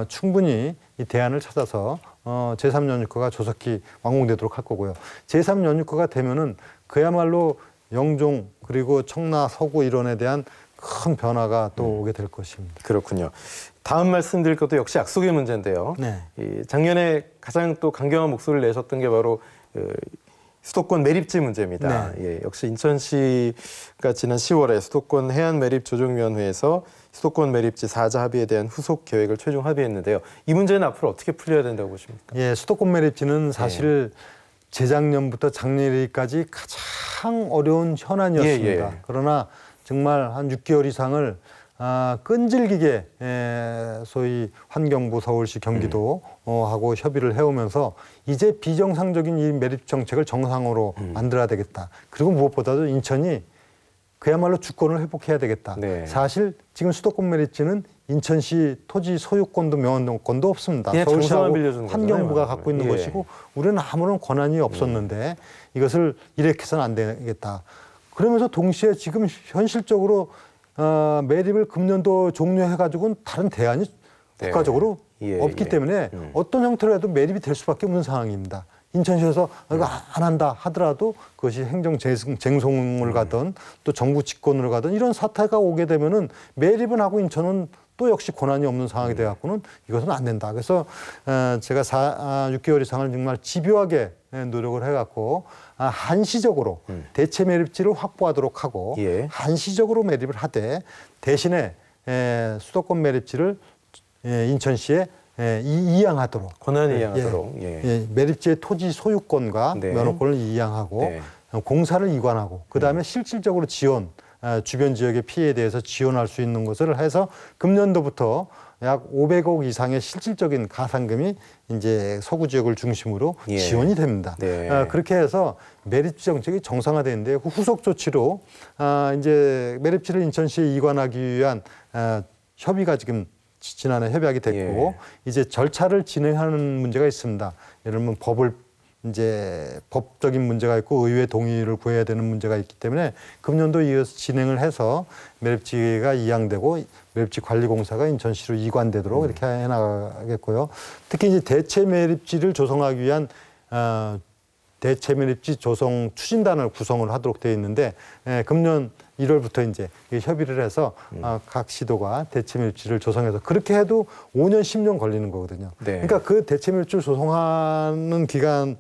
충분히 이 대안을 찾아서 제3연육교가 조속히 완공되도록 할 거고요. 제3연육교가 되면은 그야말로 영종 그리고 청라 서구 일원에 대한 큰 변화가 또 오게 될 것입니다. 그렇군요. 다음 말씀드릴 것도 역시 약속의 문제인데요. 네. 작년에 가장 또 강경한 목소리를 내셨던 게 바로 수도권 매립지 문제입니다. 네. 예, 역시 인천시가 지난 10월에 수도권 해안매립조정위원회에서 수도권 매립지 4자 합의에 대한 후속 계획을 최종 합의했는데요. 이 문제는 앞으로 어떻게 풀려야 된다고 보십니까? 예, 수도권 매립지는 사실 재작년부터 작년까지 가장 어려운 현안이었습니다. 예, 예. 그러나 정말 한 6개월 이상을 끈질기게 소위 환경부, 서울시, 경기도 하고 협의를 해오면서 이제 비정상적인 이 매립 정책을 정상으로 만들어야 되겠다. 그리고 무엇보다도 인천이 그야말로 주권을 회복해야 되겠다. 네. 사실 지금 수도권 매립지는 인천시 토지 소유권도 명원권도 없습니다. 그냥 장소만 서울시하고 빌려주는 환경부가 거잖아요. 갖고 있는 예. 것이고 우리는 아무런 권한이 없었는데 이것을 이렇게 해서는 안 되겠다. 그러면서 동시에 지금 현실적으로 매립을 금년도 종료해가지고는 다른 대안이 네. 국가적으로 예, 없기 예. 때문에 어떤 형태로 해도 매립이 될 수밖에 없는 상황입니다. 인천시에서 이거 안 한다 하더라도 그것이 행정 쟁송을 가든 또 정부 직권으로 가든 이런 사태가 오게 되면은 매립은 하고 인천은 또 역시 권한이 없는 상황이 돼갖고는 이것은 안 된다. 그래서 제가 6개월 이상을 정말 집요하게 노력을 해갖고 한시적으로 대체 매립지를 확보하도록 하고 예. 한시적으로 매립을 하되 대신에 수도권 매립지를 인천시에 이양하도록 권한을 이양하도록. 예. 매립지의 토지 소유권과 네. 면허권을 이양하고 네. 공사를 이관하고 그다음에 실질적으로 지원 주변 지역의 피해에 대해서 지원할 수 있는 것을 해서 금년도부터 약 500억 이상의 실질적인 가산금이 이제 서구 지역을 중심으로 예. 지원이 됩니다. 네. 그렇게 해서 매립지 정책이 정상화되는데 그 후속 조치로 이제 매립지를 인천시에 이관하기 위한 협의가 지금 지난해 협약이 됐고 예. 이제 절차를 진행하는 문제가 있습니다. 예를 들면 이제 법적인 문제가 있고 의회 동의를 구해야 되는 문제가 있기 때문에 금년도 이어서 진행을 해서 매립지가 이양되고 매립지 관리 공사가 인천시로 이관되도록 이렇게 해나가겠고요. 특히 이제 대체 매립지를 조성하기 위한 대체 매립지 조성 추진단을 구성을 하도록 되어 있는데 금년 1월부터 이제 협의를 해서 각 시도가 대체 매립지를 조성해서 그렇게 해도 5년, 10년 걸리는 거거든요. 네. 그러니까 그 대체 매립지를 조성하는 기간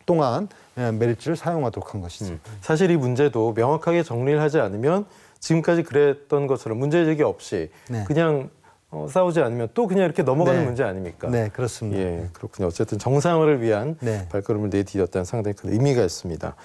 동안 매립지를 사용하도록 한 것이죠. 사실 이 문제도 명확하게 정리를 하지 않으면 지금까지 그랬던 것처럼 문제제기 없이 네. 그냥 싸우지 않으면 또 그냥 이렇게 넘어가는 네. 문제 아닙니까? 네, 그렇습니다. 예, 그렇군요. 어쨌든 정상화를 위한 네. 발걸음을 내디뎠다는 상당히 큰 의미가 있습니다.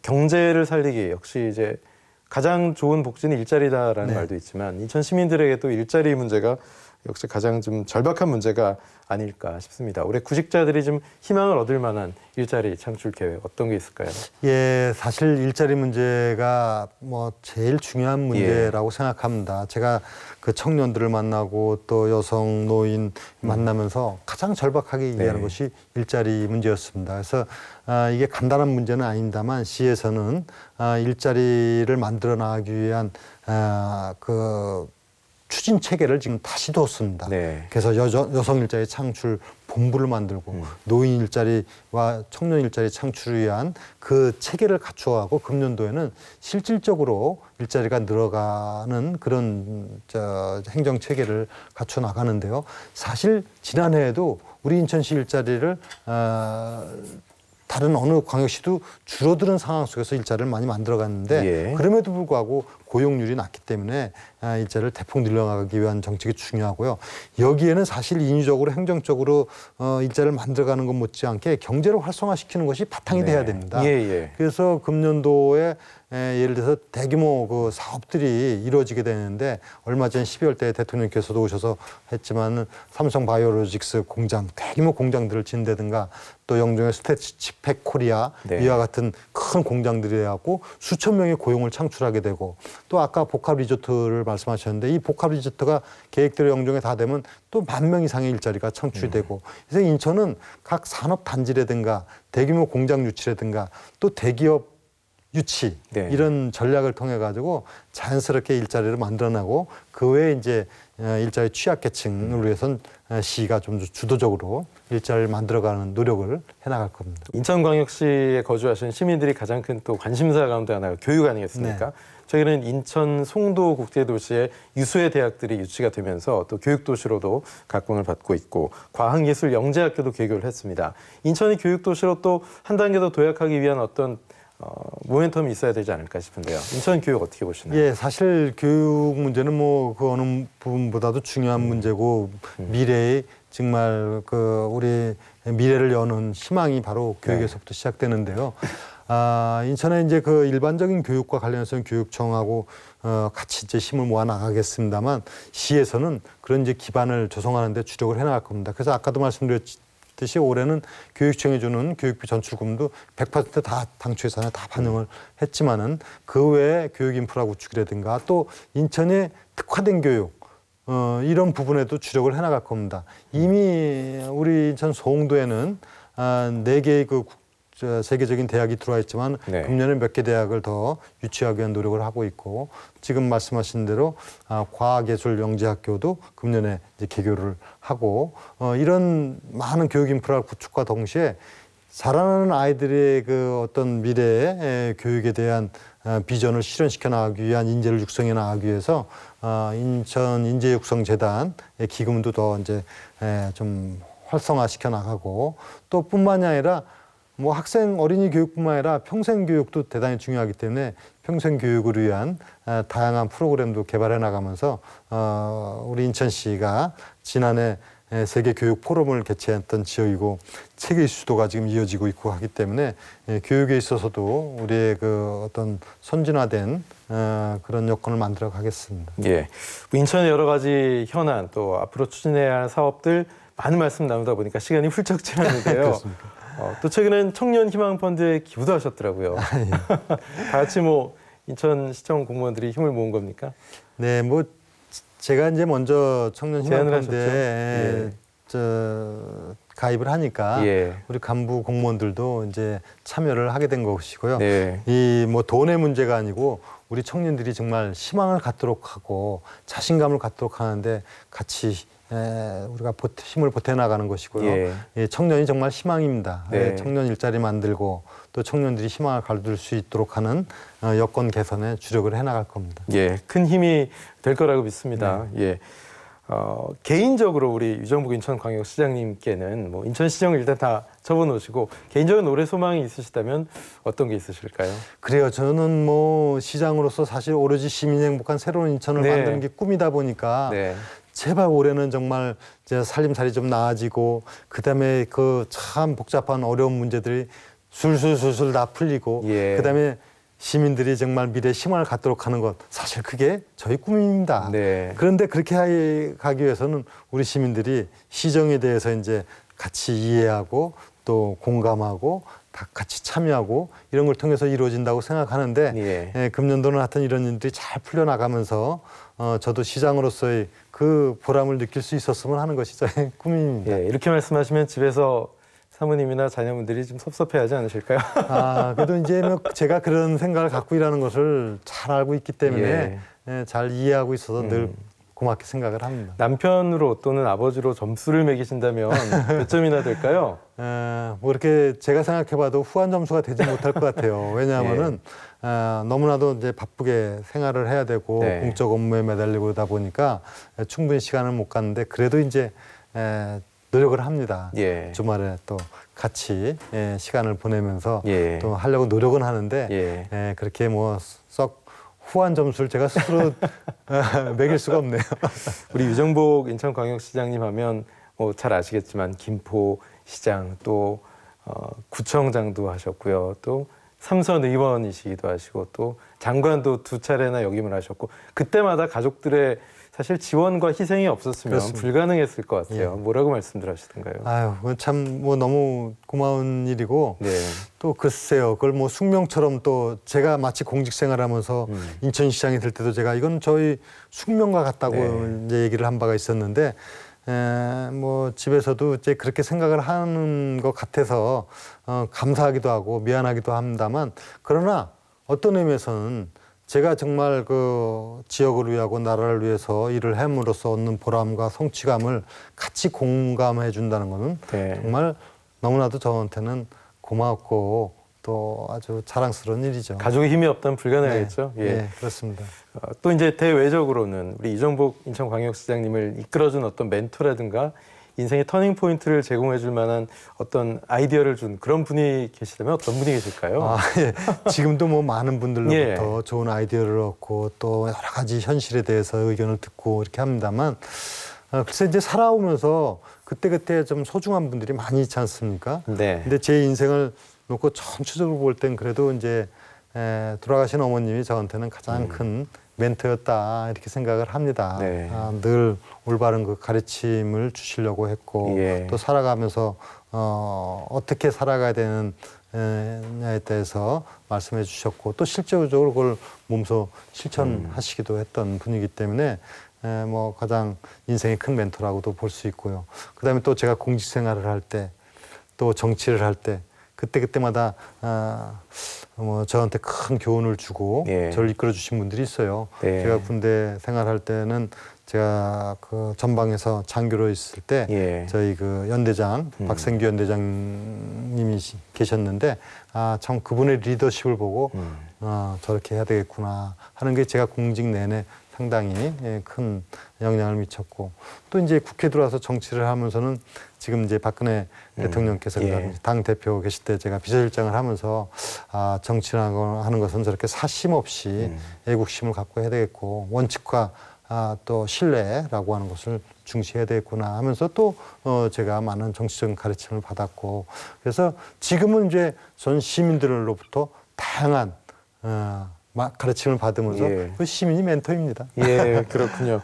경제를 살리기 역시 이제 가장 좋은 복지는 일자리다라는 네. 말도 있지만 인천 시민들에게도 일자리 문제가 역시 가장 좀 절박한 문제가 아닐까 싶습니다. 올해 구직자들이 좀 희망을 얻을 만한 일자리 창출 계획 어떤 게 있을까요? 예, 사실 일자리 문제가 뭐 제일 중요한 문제라고 생각합니다. 제가 그 청년들을 만나고 또 여성, 노인 만나면서 가장 절박하게 얘기하는 것이 일자리 문제였습니다. 그래서 이게 간단한 문제는 아닙니다만 시에서는 일자리를 만들어 나가기 위한 그 추진 체계를 지금 다시 뒀습니다. 네. 그래서 여성 일자리 창출 본부를 만들고 노인 일자리와 청년 일자리 창출을 위한 그 체계를 갖추어가고 금년도에는 실질적으로 일자리가 늘어가는 그런 행정 체계를 갖춰 나가는데요. 사실 지난해에도 우리 인천시 일자리를 다른 어느 광역시도 줄어드는 상황 속에서 일자리를 많이 만들어갔는데 예. 그럼에도 불구하고 고용률이 낮기 때문에 일자리를 대폭 늘려나가기 위한 정책이 중요하고요. 여기에는 사실 인위적으로 행정적으로 일자리를 만들어가는 것 못지않게 경제를 활성화시키는 것이 바탕이 돼야 됩니다. 예, 예. 그래서 금년도에 예를 들어서 대규모 그 사업들이 이루어지게 되는데 얼마 전 12월 때 대통령께서도 오셔서 했지만 삼성 바이오로직스 공장, 대규모 공장들을 짓는다든가 또 영종의 스태치팩 코리아 네. 이와 같은 큰 공장들이 해갖고 수천 명의 고용을 창출하게 되고 또 아까 복합 리조트를 말씀하셨는데 이 복합 리조트가 계획대로 영종에 다 되면 또 10,000명 이상의 일자리가 창출이 되고 그래서 인천은 각 산업 단지라든가 대규모 공장 유치라든가 또 대기업 유치 네. 이런 전략을 통해 가지고 자연스럽게 일자리를 만들어내고 그 외에 이제 일자리 취약계층을 위해서는 시가 좀 주도적으로 일자리를 만들어가는 노력을 해나갈 겁니다. 인천광역시에 거주하시는 시민들이 가장 큰 또 관심사 가운데 하나가 교육 아니겠습니까? 네. 저희는 인천 송도 국제도시에 유수의 대학들이 유치가 되면서 또 교육도시로도 각광을 받고 있고 과학예술 영재학교도 개교를 했습니다. 인천이 교육도시로 또 한 단계 더 도약하기 위한 어떤 모멘텀이 있어야 되지 않을까 싶은데요. 인천 교육 어떻게 보시나요? 예, 사실 교육 문제는 뭐 그 어느 부분보다도 중요한 문제고 미래에 정말 그 우리 미래를 여는 희망이 바로 교육에서부터 시작되는데요. 인천에 이제 그 일반적인 교육과 관련해서는 교육청하고 같이 이제 힘을 모아 나가겠습니다만 시에서는 그런 이제 기반을 조성하는 데 주력을 해 나갈 겁니다. 그래서 아까도 말씀드렸듯이 올해는 교육청이 주는 교육비 전출금도 100% 다 당초 예산에 다 반영을 했지만은 그 외에 교육 인프라 구축이라든가 또 인천의 특화된 교육 이런 부분에도 주력을 해 나갈 겁니다. 이미 우리 인천 송도에는 4개의 그 세계적인 대학이 들어와 있지만 네. 금년에 몇 개 대학을 더 유치하기 위한 노력을 하고 있고 지금 말씀하신 대로 과학예술 영재학교도 금년에 이제 개교를 하고 이런 많은 교육 인프라 구축과 동시에 자라나는 아이들의 그 어떤 미래의 교육에 대한 비전을 실현시켜 나가기 위한 인재를 육성해 나가기 위해서 인천 인재육성재단의 기금도 더 이제 좀 활성화시켜 나가고 또 뿐만이 아니라 뭐 학생 어린이 교육뿐만 아니라 평생 교육도 대단히 중요하기 때문에 평생 교육을 위한 다양한 프로그램도 개발해 나가면서 우리 인천시가 지난해 세계 교육 포럼을 개최했던 지역이고 세계 이슈도가 지금 이어지고 있고 하기 때문에 교육에 있어서도 우리의 그 어떤 선진화된 그런 여건을 만들어 가겠습니다. 예, 뭐 인천의 여러 가지 현안 또 앞으로 추진해야 할 사업들 많은 말씀 나누다 보니까 시간이 훌쩍 지났는데요. 그렇습니까? 또 최근엔 청년 희망 펀드에 기부도 하셨더라고요. 다 같이 뭐 인천시청 공무원들이 힘을 모은 겁니까? 네, 뭐 제가 이제 먼저 청년 희망 제안을 펀드에 가입을 하니까 예. 우리 간부 공무원들도 이제 참여를 하게 된 것이고요. 네. 이 뭐 돈의 문제가 아니고 우리 청년들이 정말 희망을 갖도록 하고 자신감을 갖도록 하는데 같이 우리가 힘을 보태 나가는 것이고요. 예. 예, 청년이 정말 희망입니다. 네. 예, 청년 일자리 만들고 또 청년들이 희망을 가질 수 있도록 하는 여건 개선에 주력을 해나갈 겁니다. 예, 큰 힘이 될 거라고 믿습니다. 예. 개인적으로 우리 유정복 인천광역시장님께는 뭐 인천시정을 일단 다 접어놓으시고 개인적인 올해 소망이 있으시다면 어떤 게 있으실까요? 그래요. 저는 뭐 시장으로서 사실 오로지 시민이 행복한 새로운 인천을 네. 만드는 게 꿈이다 보니까 네. 제발 올해는 정말 이제 살림살이 좀 나아지고 그다음에 그 참 복잡한 어려운 문제들이 술술술술 다 풀리고 예. 그다음에 시민들이 정말 미래에 희망을 갖도록 하는 것 사실 그게 저희 꿈입니다. 네. 그런데 그렇게 가기 위해서는 우리 시민들이 시정에 대해서 이제 같이 이해하고 또 공감하고 다 같이 참여하고 이런 걸 통해서 이루어진다고 생각하는데 예. 금년도는 하여튼 이런 일들이 잘 풀려나가면서 저도 시장으로서의 그 보람을 느낄 수 있었으면 하는 것이 저의 꿈입니다. 예, 이렇게 말씀하시면 집에서 사모님이나 자녀분들이 좀 섭섭해하지 않으실까요? 그래도 이제 뭐 제가 그런 생각을 갖고 일하는 것을 잘 알고 있기 때문에 잘 이해하고 있어서 늘 고맙게 생각을 합니다. 남편으로 또는 아버지로 점수를 매기신다면 몇 점이나 될까요? 뭐 이렇게 제가 생각해봐도 후한 점수가 되지 못할 것 같아요. 왜냐하면은 너무나도 이제 바쁘게 생활을 해야 되고 네. 공적 업무에 매달리고 그러다 보니까 충분히 시간을 못 갖는데 그래도 이제 노력을 합니다. 예. 주말에 또 같이 시간을 보내면서 예. 또 하려고 노력은 하는데 예. 그렇게 뭐 썩 후한 점수를 제가 스스로 매길 수가 없네요. 우리 유정복 인천광역시장님 하면 뭐 잘 아시겠지만 김포시장 또 구청장도 하셨고요. 또 삼선 의원이시기도 하시고 또 장관도 2차례나 역임을 하셨고 그때마다 가족들의 사실 지원과 희생이 없었으면 그렇습니다. 불가능했을 것 같아요. 예. 뭐라고 말씀들 하시던가요? 아유, 참 뭐 너무 고마운 일이고 네. 또 글쎄요, 그걸 뭐 숙명처럼 또 제가 마치 공직 생활하면서 인천시장이 될 때도 제가 이건 저희 숙명과 같다고 네. 이제 얘기를 한 바가 있었는데 뭐 집에서도 이제 그렇게 생각을 하는 것 같아서 감사하기도 하고 미안하기도 합니다만 그러나 어떤 의미에서는 제가 정말 그 지역을 위하고 나라를 위해서 일을 함으로써 얻는 보람과 성취감을 같이 공감해 준다는 것은 네. 정말 너무나도 저한테는 고맙고 또 아주 자랑스러운 일이죠. 가족의 힘이 없다면 불가능하겠죠. 네, 예, 그렇습니다. 또 이제 대외적으로는 우리 유정복 인천광역시장님을 이끌어준 어떤 멘토라든가 인생의 터닝 포인트를 제공해 줄 만한 어떤 아이디어를 준 그런 분이 계시다면 어떤 분이 계실까요? 예. 지금도 뭐 많은 분들로부터 좋은 아이디어를 얻고 또 여러 가지 현실에 대해서 의견을 듣고 이렇게 합니다만 글쎄 이제 살아오면서 그때그때 좀 소중한 분들이 많이 있지 않습니까? 네. 근데 제 인생을 놓고 전체적으로 볼 땐 그래도 이제 돌아가신 어머님이 저한테는 가장 큰 멘토였다 이렇게 생각을 합니다. 네. 늘 올바른 그 가르침을 주시려고 했고 예. 또 살아가면서 어떻게 살아가야 되느냐에 대해서 말씀해 주셨고 또 실제적으로 그걸 몸소 실천하시기도 했던 분이기 때문에 뭐 가장 인생의 큰 멘토라고도 볼 수 있고요. 그다음에 또 제가 공직 생활을 할 때 또 정치를 할 때 그때마다 뭐 저한테 큰 교훈을 주고 예. 저를 이끌어 주신 분들이 있어요. 네. 제가 군대 생활할 때는 제가 그 전방에서 장교로 있을 때 예. 저희 그 연대장 박생규 연대장님이 계셨는데 참 그분의 리더십을 보고 저렇게 해야 되겠구나 하는 게 제가 공직 내내 상당히 큰 영향을 미쳤고 또 이제 국회 들어와서 정치를 하면서는 지금 이제 박근혜 대통령께서 예. 당 대표 계실 때 제가 비서실장을 하면서 정치하는 것은 저렇게 사심 없이 애국심을 갖고 해야 되겠고 원칙과 또 신뢰라고 하는 것을 중시해야 되겠구나 하면서 또 제가 많은 정치적인 가르침을 받았고 그래서 지금은 이제 전 시민들로부터 다양한 가르침을 받으면서 예. 그 시민이 멘토입니다. 예, 그렇군요.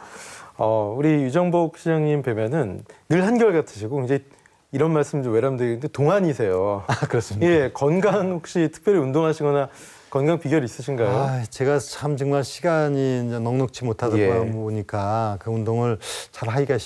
우리 유정복 시장님 뵈면은 늘 한결같으시고 이제 이런 말씀 좀 외람되는데 동안이세요. 그렇습니다. 예, 건강 혹시 특별히 운동하시거나 건강 비결 있으신가요? 제가 참 정말 시간이 이제 넉넉지 못하다 예. 보니까 그 운동을 잘 하기가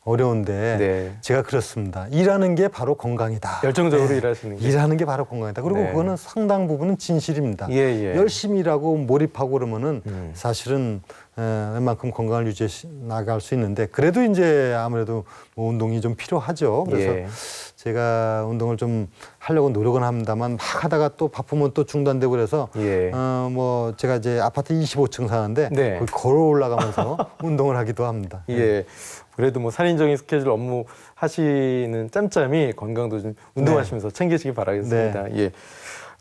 어려운데 네. 제가 그렇습니다. 일하는 게 바로 건강이다. 열정적으로 일하시는 게. 일하는 게 바로 건강이다. 그리고 네. 그거는 상당 부분은 진실입니다. 예, 예. 열심히 일하고 몰입하고 그러면은 사실은 웬만큼 건강을 유지해 나갈 수 있는데 그래도 이제 아무래도 뭐 운동이 좀 필요하죠. 그래서 예. 제가 운동을 좀 하려고 노력은 합니다만 막 하다가 또 바쁘면 또 중단되고 그래서 예. 뭐 제가 이제 아파트 25층 사는데 네. 거기 걸어 올라가면서 운동을 하기도 합니다. 예. 그래도 뭐 살인적인 스케줄 업무 하시는 짬짬이 건강도 좀 운동하시면서 챙기시기 바라겠습니다. 예.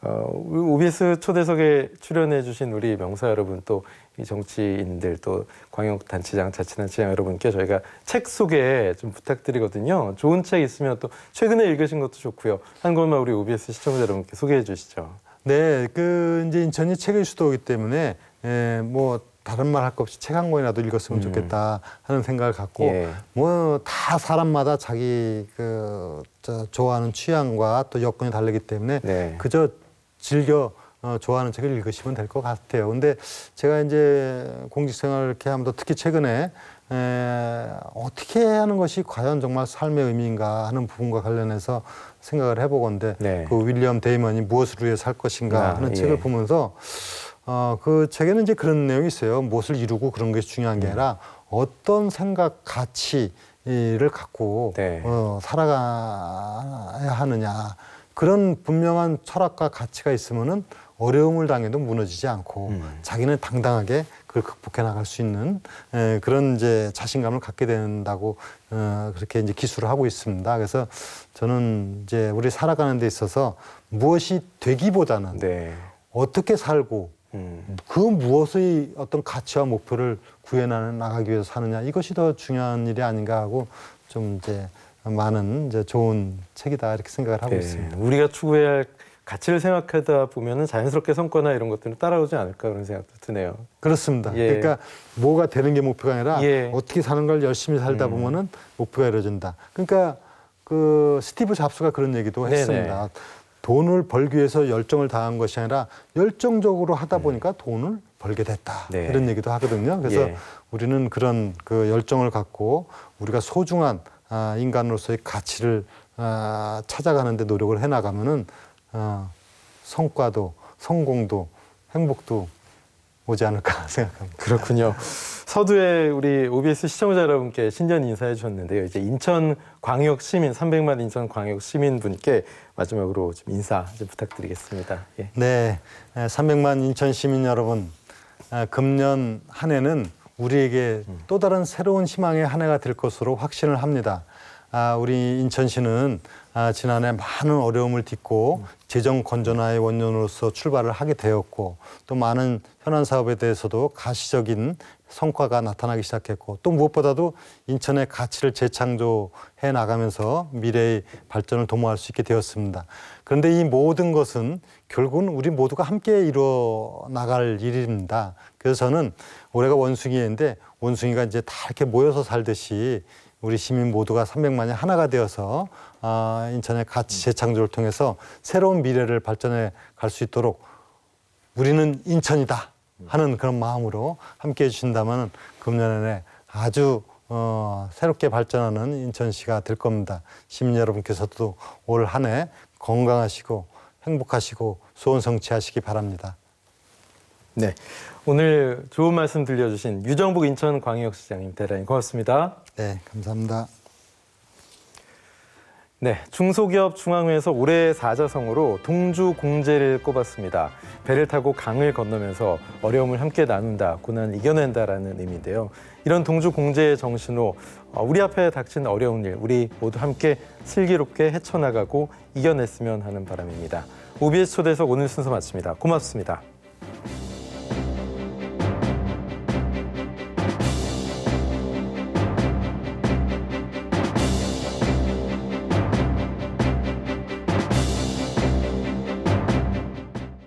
OBS 초대석에 출연해 주신 우리 명사 여러분 또 이 정치인들 또 광역단체장, 자치단체장 여러분께 저희가 책 소개 좀 부탁드리거든요. 좋은 책 있으면 또 최근에 읽으신 것도 좋고요. 한 권만 우리 OBS 시청자 여러분께 소개해 주시죠. 네, 그 이제 인천이 책의 수도이기 때문에 뭐 다른 말 할 것 없이 책 한 권이라도 읽었으면 좋겠다 하는 생각을 갖고 예. 뭐 다 사람마다 자기 좋아하는 취향과 또 여건이 다르기 때문에 네. 그저 즐겨 좋아하는 책을 읽으시면 될 것 같아요. 근데 제가 이제 공직생활을 이렇게 하면서 특히 최근에 어떻게 하는 것이 과연 정말 삶의 의미인가 하는 부분과 관련해서 생각을 해보건데 네. 그 윌리엄 데이먼이 무엇을 위해 살 것인가 하는 예. 책을 보면서 그 책에는 이제 그런 내용이 있어요. 무엇을 이루고 그런 것이 중요한 게 아니라 어떤 생각, 가치를 갖고 네. 살아가야 하느냐. 그런 분명한 철학과 가치가 있으면은 어려움을 당해도 무너지지 않고 자기는 당당하게 그걸 극복해 나갈 수 있는 그런 이제 자신감을 갖게 된다고 그렇게 이제 기술을 하고 있습니다. 그래서 저는 이제 우리 살아가는 데 있어서 무엇이 되기보다는 네. 어떻게 살고 그 무엇의 어떤 가치와 목표를 구현하는 나가기 위해서 사느냐 이것이 더 중요한 일이 아닌가 하고 좀 이제 많은 이제 좋은 책이다 이렇게 생각을 하고 있습니다. 우리가 추구해야 할 가치를 생각하다 보면은 자연스럽게 성과나 이런 것들은 따라오지 않을까 그런 생각도 드네요. 그렇습니다. 예. 그러니까 뭐가 되는 게 목표가 아니라 예. 어떻게 사는 걸 열심히 살다 보면은 목표가 이루어진다. 그러니까 그 스티브 잡스가 그런 얘기도 네네. 했습니다. 돈을 벌기 위해서 열정을 다한 것이 아니라 열정적으로 하다 보니까 돈을 벌게 됐다. 네. 이런 얘기도 하거든요. 그래서 예. 우리는 그런 그 열정을 갖고 우리가 소중한 인간으로서의 가치를 찾아가는 데 노력을 해나가면은 성과도 성공도 행복도 오지 않을까 생각합니다. 그렇군요. 서두에 우리 OBS 시청자 여러분께 신년 인사해 주셨는데요. 이제 인천광역시민 300만 인천광역시민분께 마지막으로 좀 인사 좀 부탁드리겠습니다. 예. 네, 300만 인천 시민 여러분, 금년 한 해는 우리에게 또 다른 새로운 희망의 한 해가 될 것으로 확신을 합니다. 우리 인천시는 지난해 많은 어려움을 딛고 재정 건전화의 원년으로서 출발을 하게 되었고 또 많은 현안 사업에 대해서도 가시적인 성과가 나타나기 시작했고 또 무엇보다도 인천의 가치를 재창조해 나가면서 미래의 발전을 도모할 수 있게 되었습니다. 그런데 이 모든 것은 결국은 우리 모두가 함께 이루어 나갈 일입니다. 그래서 저는 올해가 원숭이인데 원숭이가 이제 다 이렇게 모여서 살듯이 우리 시민 모두가 300만이 하나가 되어서 인천의 가치 재창조를 통해서 새로운 미래를 발전해 갈 수 있도록 우리는 인천이다 하는 그런 마음으로 함께해 주신다면 금년에 아주 새롭게 발전하는 인천시가 될 겁니다. 시민 여러분께서도 올 한 해 건강하시고 행복하시고 소원 성취하시기 바랍니다. 네, 오늘 좋은 말씀 들려주신 유정복 인천광역시장님 대단히 고맙습니다. 네, 감사합니다. 네, 중소기업 중앙회에서 올해의 사자성어로 동주공재를 꼽았습니다. 배를 타고 강을 건너면서 어려움을 함께 나눈다, 고난을 이겨낸다라는 의미인데요. 이런 동주공재의 정신으로 우리 앞에 닥친 어려운 일, 우리 모두 함께 슬기롭게 헤쳐나가고 이겨냈으면 하는 바람입니다. OBS 초대석 오늘 순서 마칩니다. 고맙습니다.